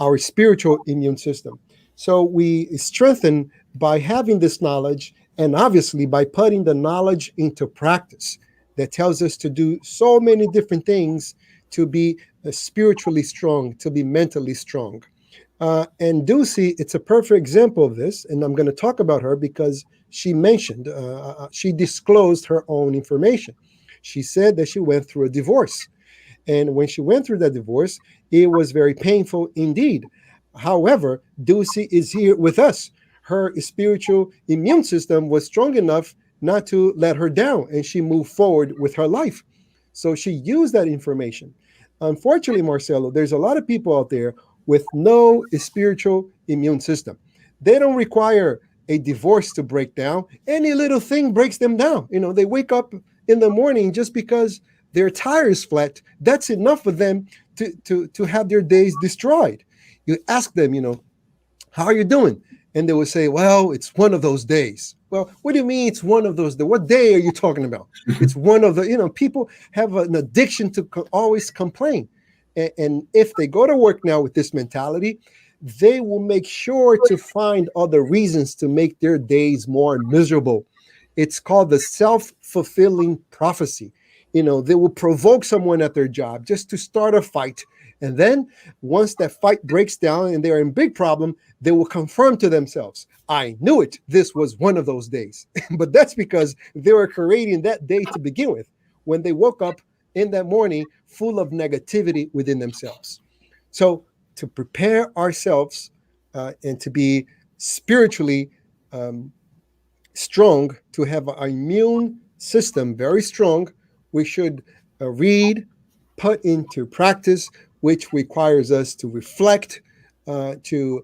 our spiritual immune system. So we strengthen by having this knowledge and obviously by putting the knowledge into practice that tells us to do so many different things to be spiritually strong, to be mentally strong. And Dulcie, it's a perfect example of this, and I'm going to talk about her because she mentioned, she disclosed her own information. She said that she went through a divorce. And when she went through that divorce, it was very painful indeed. However, Dulcie is here with us. Her spiritual immune system was strong enough not to let her down, and she moved forward with her life. So she used that information. Unfortunately, Marcelo, there's a lot of people out there with no spiritual immune system. They don't require a divorce to break down. Any little thing breaks them down. You know, they wake up in the morning just because their tire is flat. That's enough for them to have their days destroyed. You ask them, you know, how are you doing? And they will say, well, it's one of those days. Well, what do you mean it's one of those days? What day are you talking about? It's one of the, you know, people have an addiction to always complain. And if they go to work now with this mentality, they will make sure to find other reasons to make their days more miserable. It's called the self-fulfilling prophecy. You know, they will provoke someone at their job just to start a fight. And then once that fight breaks down and they're in big problem, they will confirm to themselves, I knew it. This was one of those days. But that's because they were creating that day to begin with, when they woke up in that morning full of negativity within themselves. So to prepare ourselves and to be spiritually strong, to have our immune system very strong, we should read, put into practice, which requires us to reflect, to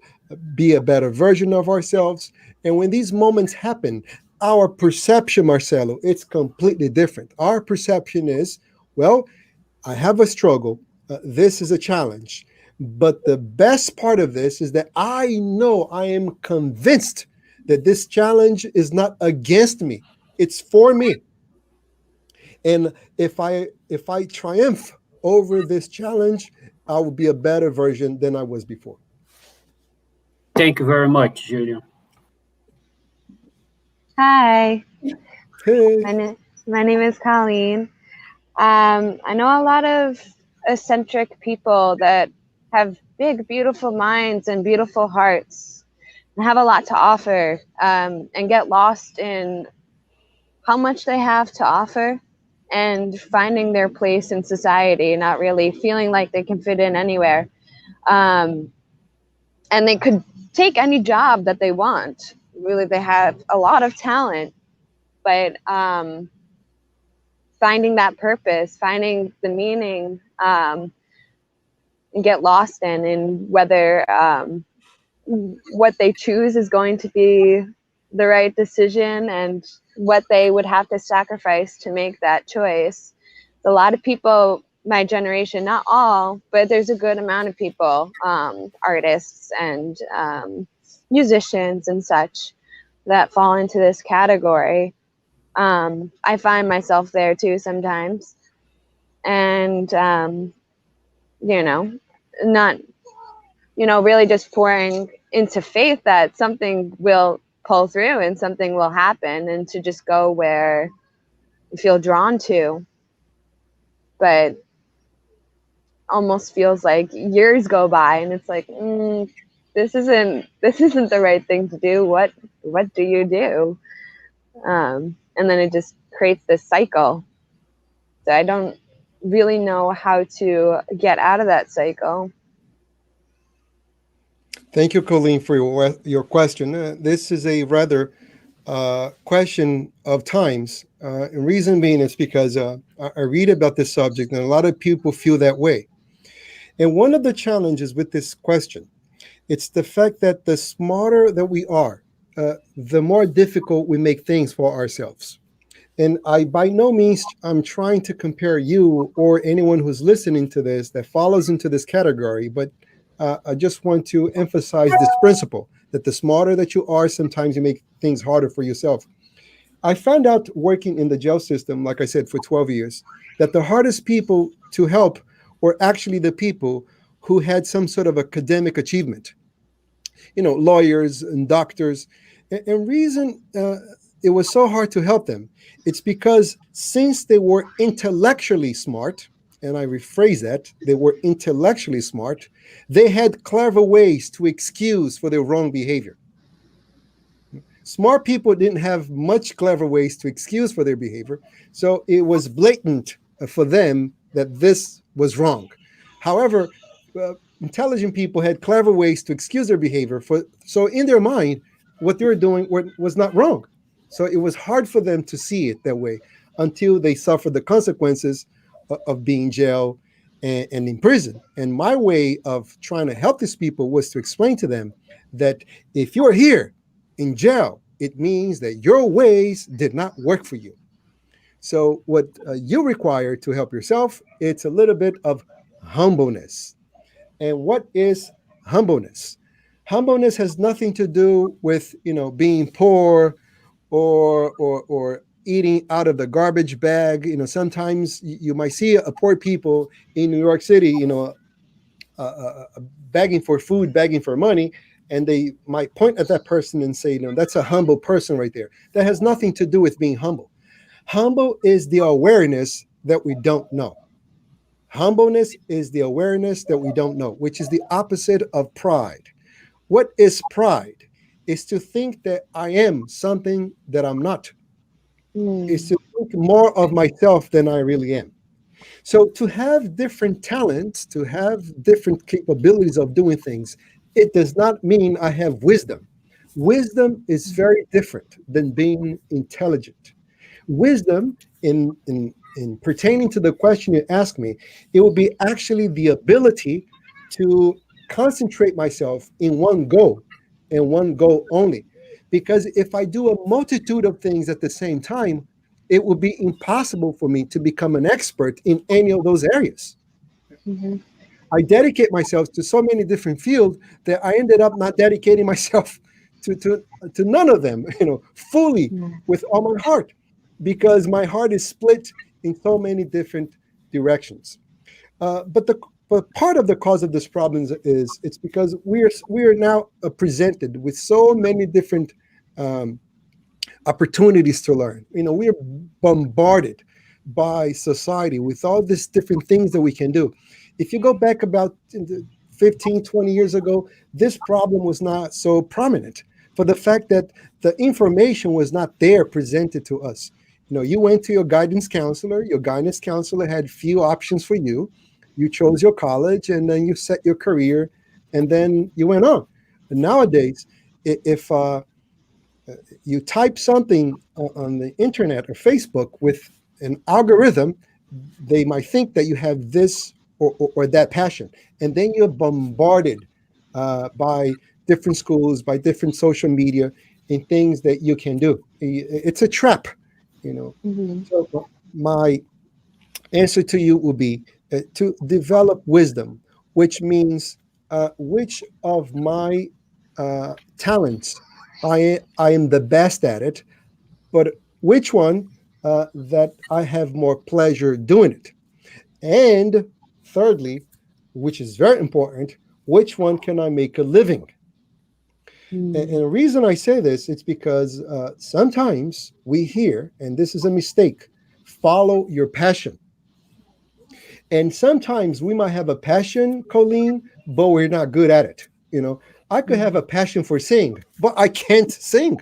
be a better version of ourselves. And when these moments happen, our perception, Marcelo, it's completely different. Our perception is, well, I have a struggle. This is a challenge. But the best part of this is that I know, I am convinced that this challenge is not against me. It's for me. And if I triumph over this challenge, I will be a better version than I was before. Thank you very much, Julio. Hi, Hey. my name is Colleen. I know a lot of eccentric people that have big, beautiful minds and beautiful hearts and have a lot to offer, and get lost in how much they have to offer and finding their place in society, not really feeling like they can fit in anywhere. And they could take any job that they want. Really, they have a lot of talent, but finding that purpose, finding the meaning, and get lost in whether what they choose is going to be the right decision and what they would have to sacrifice to make that choice. A lot of people, my generation, not all, but there's a good amount of people, artists and musicians and such, that fall into this category. I find myself there too sometimes. And, not, really just pouring into faith that something will pull through and something will happen, and to just go where you feel drawn to. But almost feels like years go by and it's like, this isn't the right thing to do. What do you do? And then it just creates this cycle. So I don't really know how to get out of that cycle. Thank you, Colleen, for your question. This is a rather question of times. And reason being is because I read about this subject and a lot of people feel that way. And one of the challenges with this question, it's the fact that the smarter that we are, the more difficult we make things for ourselves. And I, by no means, I'm trying to compare you or anyone who's listening to this that follows into this category, but I just want to emphasize this principle that the smarter that you are, sometimes you make things harder for yourself. I found out working in the jail system, like I said, for 12 years, that the hardest people to help were actually the people who had some sort of academic achievement. Lawyers and doctors. And reason it was so hard to help them, it's because since they were intellectually smart, and I rephrase that, they were intellectually smart, they had clever ways to excuse for their wrong behavior. Smart people didn't have much clever ways to excuse for their behavior, so it was blatant for them that this was wrong. However, intelligent people had clever ways to excuse their behavior, so in their mind, what they were doing was not wrong. So it was hard for them to see it that way until they suffered the consequences of being jailed and in prison. And my way of trying to help these people was to explain to them that if you're here in jail, it means that your ways did not work for you. So what you require to help yourself, it's a little bit of humbleness. And what is humbleness? Humbleness has nothing to do with being poor or eating out of the garbage bag. Sometimes you might see a poor people in New York City, begging for food, begging for money, and they might point at that person and say, that's a humble person right there. That has nothing to do with being humble. Humble is the awareness that we don't know. Humbleness is the awareness that we don't know, which is the opposite of pride. What is pride? Is to think that I am something that I'm not. Is to think more of myself than I really am. So to have different talents, to have different capabilities of doing things, it does not mean I have wisdom. Wisdom is very different than being intelligent. Wisdom, in pertaining to the question you asked me, it will be actually the ability to concentrate myself in one goal and one goal only. Because if I do a multitude of things at the same time, it would be impossible for me to become an expert in any of those areas. Mm-hmm. I dedicate myself to so many different fields that I ended up not dedicating myself to none of them, fully with all my heart, because my heart is split in so many different directions. But part of the cause of this problem is it's because we are now presented with so many different opportunities to learn. We are bombarded by society with all these different things that we can do. If you go back about 15, 20 years ago, this problem was not so prominent for the fact that the information was not there presented to us. You went to your guidance counselor had few options for you. You chose your college and then you set your career and then you went on. But nowadays, if you type something on the internet or Facebook with an algorithm, they might think that you have this or that passion. And then you're bombarded by different schools, by different social media, and things that you can do. It's a trap, you know. Mhm. So my answer to you will be to develop wisdom, which means which of my talents I am the best at it, but which one that I have more pleasure doing it. And thirdly, which is very important, which one can I make a living? And the reason I say this, it's because sometimes we hear, and this is a mistake, follow your passion. And sometimes we might have a passion, Colleen, but we're not good at it. You know, I could have a passion for sing, but I can't sing.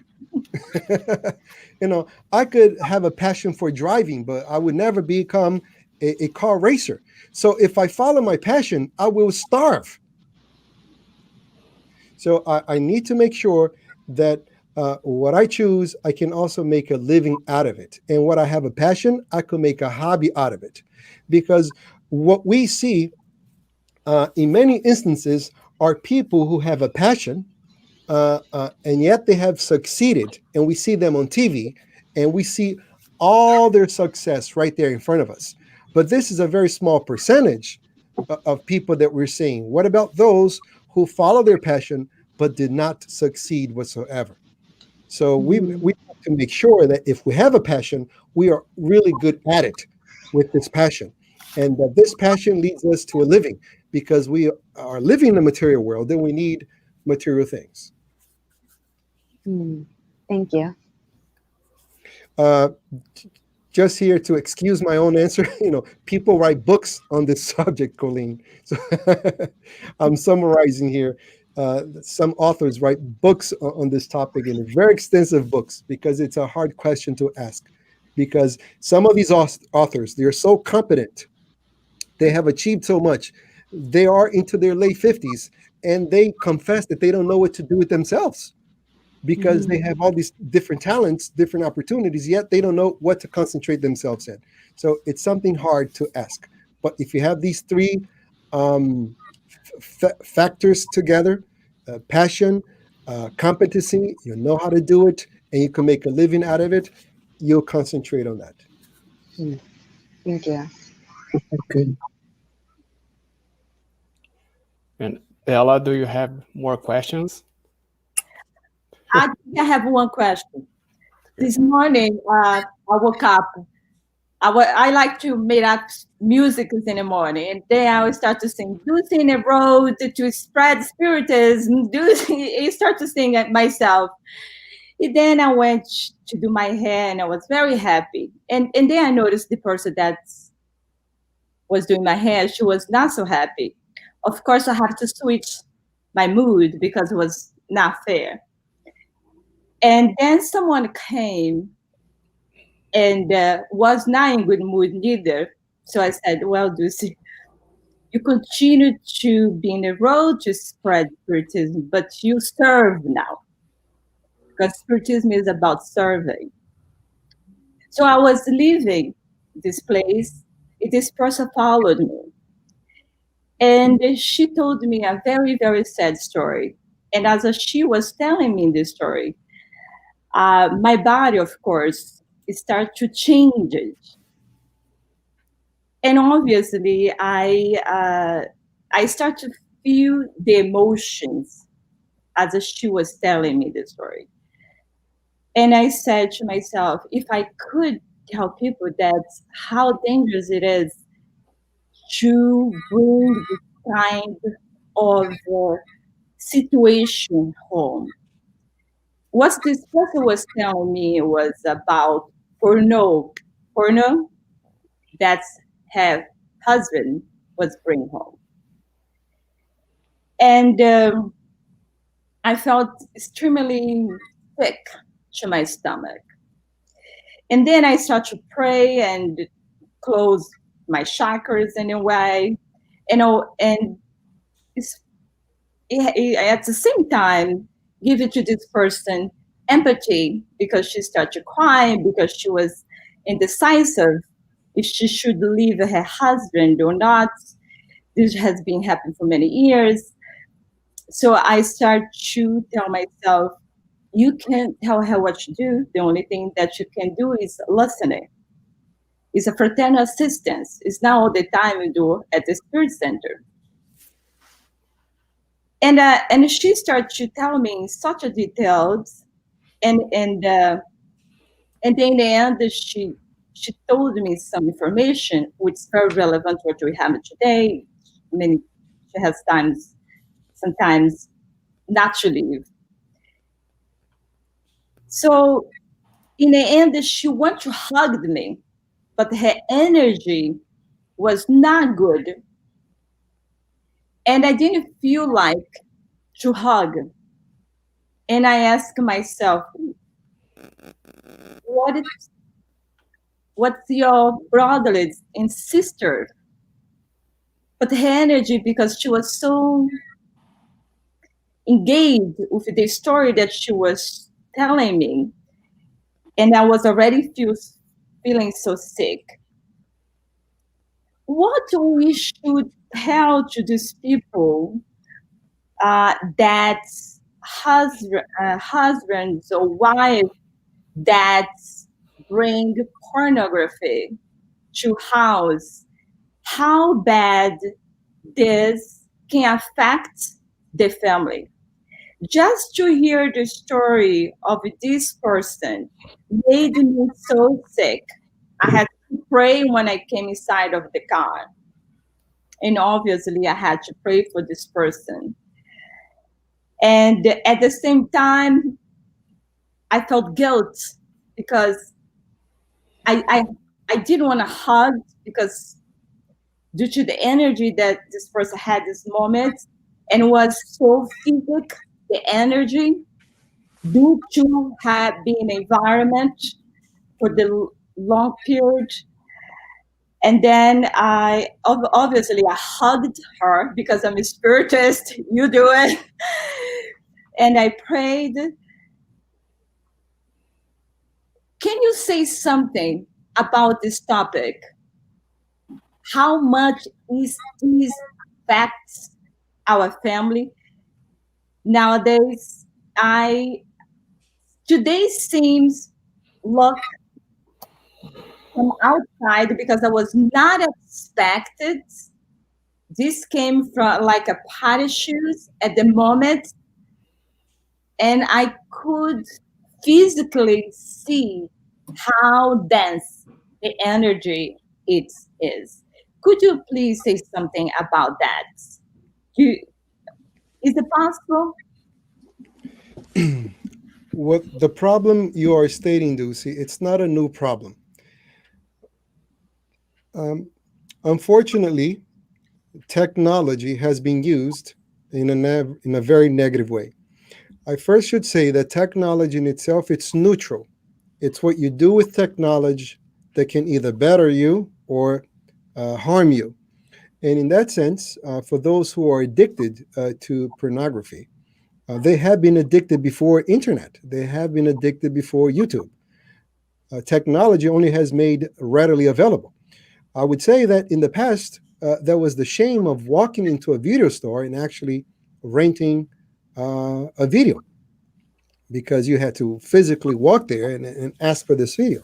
You know, I could have a passion for driving, but I would never become a car racer. So if I follow my passion, I will starve. So I need to make sure that what I choose, I can also make a living out of it. And what I have a passion, I could make a hobby out of it. Because what we see in many instances are people who have a passion, and yet they have succeeded. And we see them on TV, and we see all their success right there in front of us. But this is a very small percentage of people that we're seeing. What about those who follow their passion but did not succeed whatsoever? So we have to make sure that if we have a passion, we are really good at it with this passion, and that this passion leads us to a living, because we are living in the material world, then we need material things. Thank you. Uh, just here to excuse my own answer, you know, people write books on this subject, Colleen. So I'm summarizing here. Some authors write books on this topic, and very extensive books, because it's a hard question to ask. Because some of these authors, they're so competent, they have achieved so much, they are into their late 50s, and they confess that they don't know what to do with themselves, because they have all these different talents, different opportunities, yet they don't know what to concentrate themselves in. So it's something hard to ask. But if you have these three factors together, passion, competency, you know how to do it, and you can make a living out of it, you'll concentrate on that. Thank you. Okay. And Bella, do you have more questions? I think I have one question. This morning, I woke up. I like to make up music in the morning, and then I will start to sing "Lucy in the Road" to spread spiritism. I start to sing it myself. And then I went to do my hair, and I was very happy. And then I noticed the person that was doing my hair, she was not so happy. Of course, I have to switch my mood because it was not fair. And then someone came and was not in good mood neither. So I said, well, Lucy, you continue to be in the road to spread spiritism, but you serve now. Because spiritism is about serving. So I was leaving this place. This person followed me. And she told me a very, very sad story. And as she was telling me this story, my body, of course, started to change. And obviously, I start to feel the emotions as she was telling me the story. And I said to myself, if I could tell people that how dangerous it is to bring this kind of situation home. What this person was telling me was about porno that's her husband was bring home. And I felt extremely sick to my stomach. And then I start to pray and close my chakras in a way, and at the same time, give it to this person empathy, because she started crying because she was indecisive if she should leave her husband or not. This has been happening for many years. So I start to tell myself, you can't tell her what to do. The only thing that you can do is listening. It's a fraternal assistance. It's not all the time you do at the Spirit Center. And she started to tell me in such a details, and and then in the end she told me some information which is very relevant to what we have today. I mean, she has sometimes not to leave. So in the end, she wanted to hug me, but her energy was not good, and I didn't feel like to hug. And I asked myself, what is what's your brothers and sister? But her energy, because she was so engaged with the story that she was telling me, and I was already feeling so sick. What we should tell to these people that husbands or wives that bring pornography to house, how bad this can affect the family. Just to hear the story of this person made me so sick. I had to pray when I came inside of the car. And obviously, I had to pray for this person. And at the same time, I felt guilt because I didn't want to hug, because due to the energy that this person had this moment, and was so physical, the energy, due to have been in environment for the long period. And then obviously I hugged her because I'm a spiritist. You do it. And I prayed. Can you say something about this topic? How much is these affects our family nowadays? Today seems look from outside, because I was not expected. This came from like a party shoes at the moment, and I could physically see how dense the energy it is. Could you please say something about that? Is it possible? What the problem you are stating, Lucy, it's not a new problem. Unfortunately, technology has been used in a very negative way. I first should say that technology in itself, it's neutral. It's what you do with technology that can either better you or harm you. And in that sense, for those who are addicted to pornography, they have been addicted before internet. They have been addicted before YouTube. Technology only has made readily available. I would say that in the past, there was the shame of walking into a video store and actually renting a video, because you had to physically walk there and ask for this video.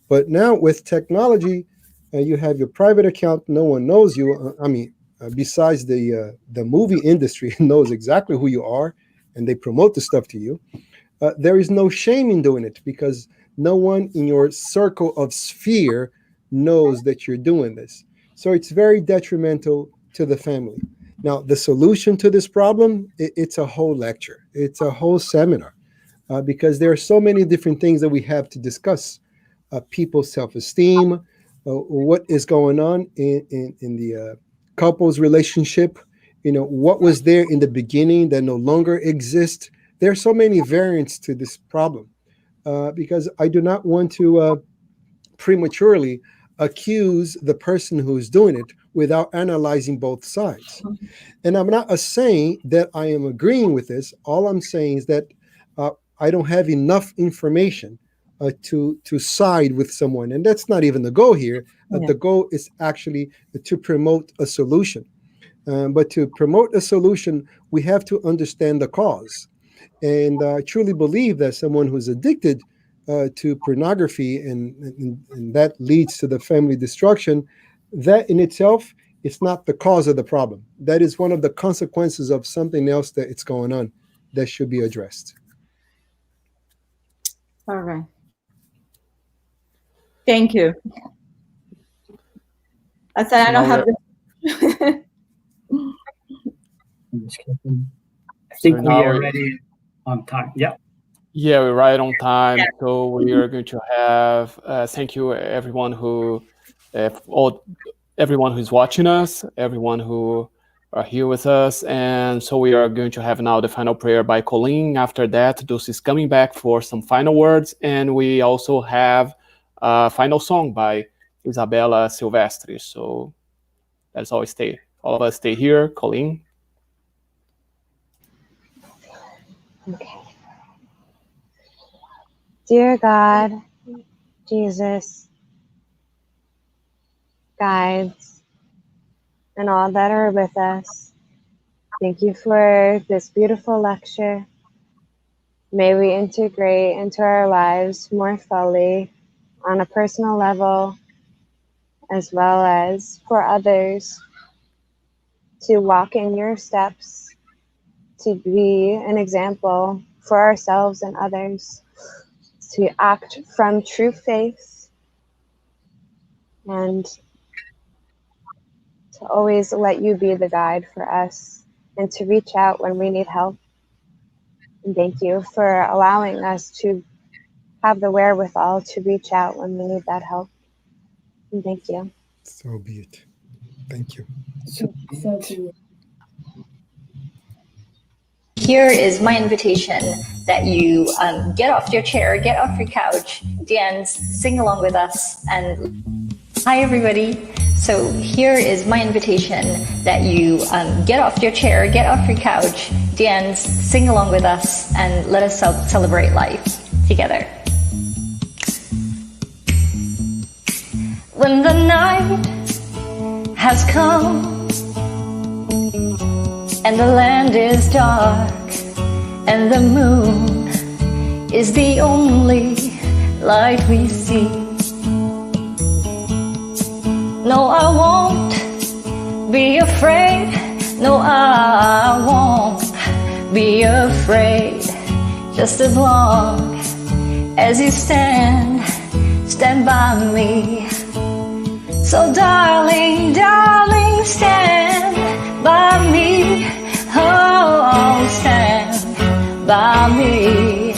But now with technology, you have your private account. No one knows you. Besides the movie industry knows exactly who you are, and they promote the stuff to you. There is no shame in doing it, because no one in your circle of sphere knows that you're doing this. So it's very detrimental to the family. Now, the solution to this problem, it's a whole lecture. It's a whole seminar, because there are so many different things that we have to discuss. People's self-esteem, what is going on in the couple's relationship, what was there in the beginning that no longer exists. There are so many variants to this problem, because I do not want to prematurely accuse the person who's doing it without analyzing both sides. And I'm not saying that I am agreeing with this. All I'm saying is that I don't have enough information to side with someone. And that's not even the goal here. The goal is actually to promote a solution. But to promote a solution, we have to understand the cause. And I truly believe that someone who's addicted to pornography and that leads to the family destruction, that in itself is not the cause of the problem. That is one of the consequences of something else that it's going on that should be addressed. All right. Thank you. I said I don't have the. I think we are ready on time. Yeah. Yeah, we're right on time. So we are going to have thank you everyone who everyone who's watching us, everyone who are here with us. And so we are going to have now the final prayer by Colleen. After that, Dulce is coming back for some final words. And we also have a final song by Isabella Silvestre. So let's all of us stay here. Colleen. Okay. Dear God, Jesus, guides, and all that are with us, thank you for this beautiful lecture. May we integrate into our lives more fully on a personal level, as well as for others, to walk in your steps, to be an example for ourselves and others, to act from true faith, and to always let you be the guide for us, and to reach out when we need help. And thank you for allowing us to have the wherewithal to reach out when we need that help. And thank you. So be it. Thank you. So be it. Here is my invitation that you get off your chair, get off your couch, dance, sing along with us. And hi, everybody. So here is my invitation that you get off your chair, get off your couch, dance, sing along with us, and let us celebrate life together. When the night has come and the land is dark, and the moon is the only light we see. No, I won't be afraid. No, I won't be afraid. Just as long as you stand by me. So darling, darling, stand by me. Oh, stand by me.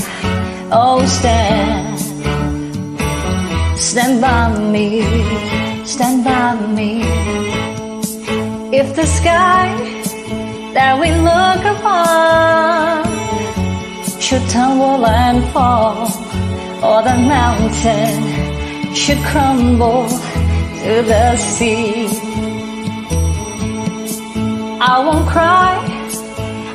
Oh, stand by me. Stand by me. If the sky that we look upon should tumble and fall, or the mountain should crumble to the sea, I won't cry,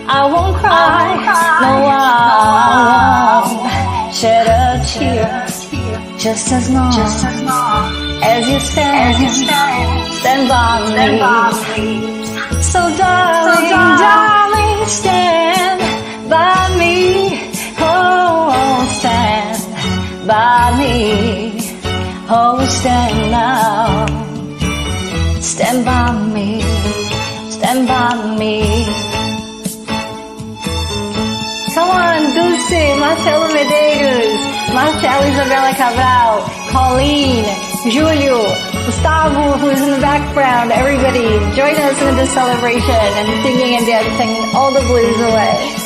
I won't cry, no, I won't shed a tear, just as long as you stand by me. So darling, darling, stand by me. Oh, stand by me. Oh, stand now. Stand by me. Stand by me. Come on, Dulce, Marcelo Medeiros, Marcelo Isabella Cabral, Colleen, Julio, Gustavo, who's in the background, everybody, join us in this celebration and singing and dancing all the blues away.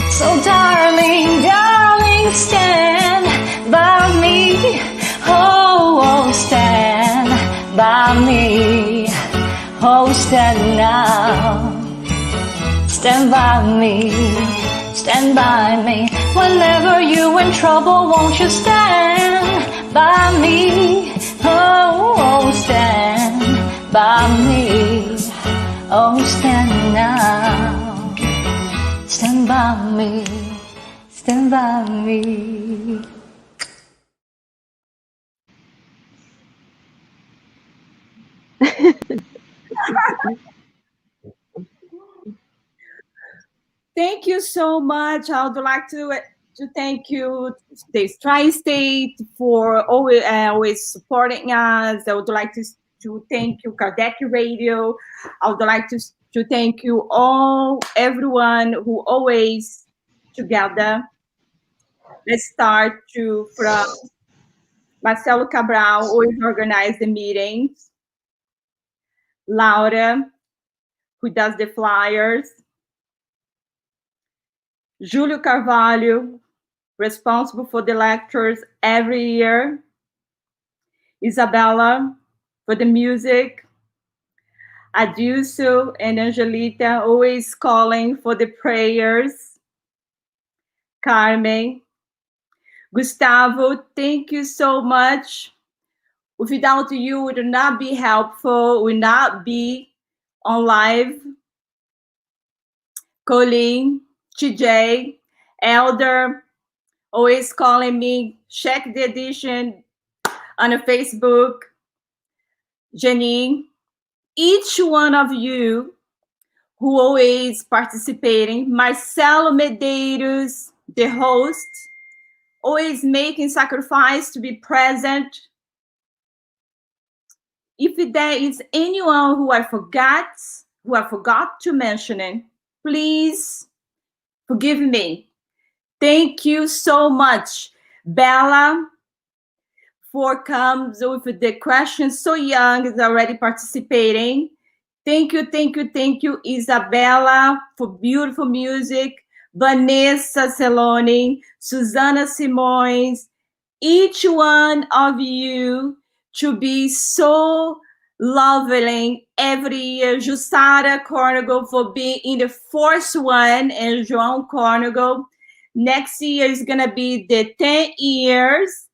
So darling, darling, stand by me. Oh, stand by me. Oh, stand now. Stand by me. Stand by me. Whenever you're in trouble, won't you stand by me? Oh, stand by me. Oh, stand now, stand by me, stand by me. Thank you so much. I would like to thank you, the Tri-State, for always supporting us. I would like to thank you, Kardec Radio. I would like to thank you all, everyone who always together. Let's start from Marcelo Cabral, always organize the meetings. Laura, who does the flyers. Julio Carvalho, responsible for the lectures every year. Isabella, for the music. Adilso and Angelita, always calling for the prayers. Carmen. Gustavo, thank you so much. Without you, it would not be helpful, would not be on live. Colleen, TJ, Elder, always calling me, check the edition on the Facebook. Janine, each one of you who always participating. Marcelo Medeiros, the host, always making sacrifice to be present. If there is anyone who I forgot to mention it, please forgive me. Thank you so much, Bella, for comes with the question. So young is already participating. Thank you, thank you, thank you, Isabella, for beautiful music. Vanessa Celoni, Susana Simões, each one of you to be so lovely every year. Jussara Cornigal for being in the fourth one, and João Cornigal. Next year is going to be the 10 years.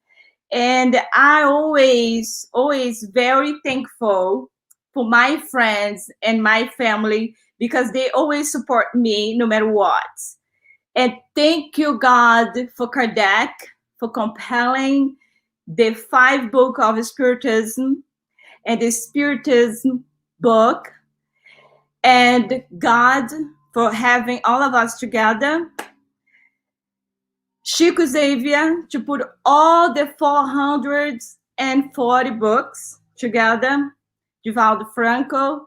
And I always very thankful for my friends and my family because they always support me no matter what. And thank you, God, for Kardec, for compiling the 5 books of Spiritism and the Spiritism book. And God, for having all of us together. Chico Xavier, to put all the 440 books together. Divaldo Franco.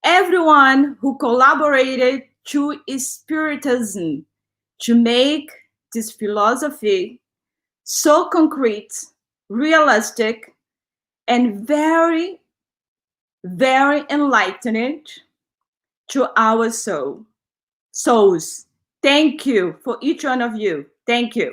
Everyone who collaborated to Spiritism to make this philosophy so concrete, realistic, and very, very enlightening to our souls. Thank you for each one of you. Thank you.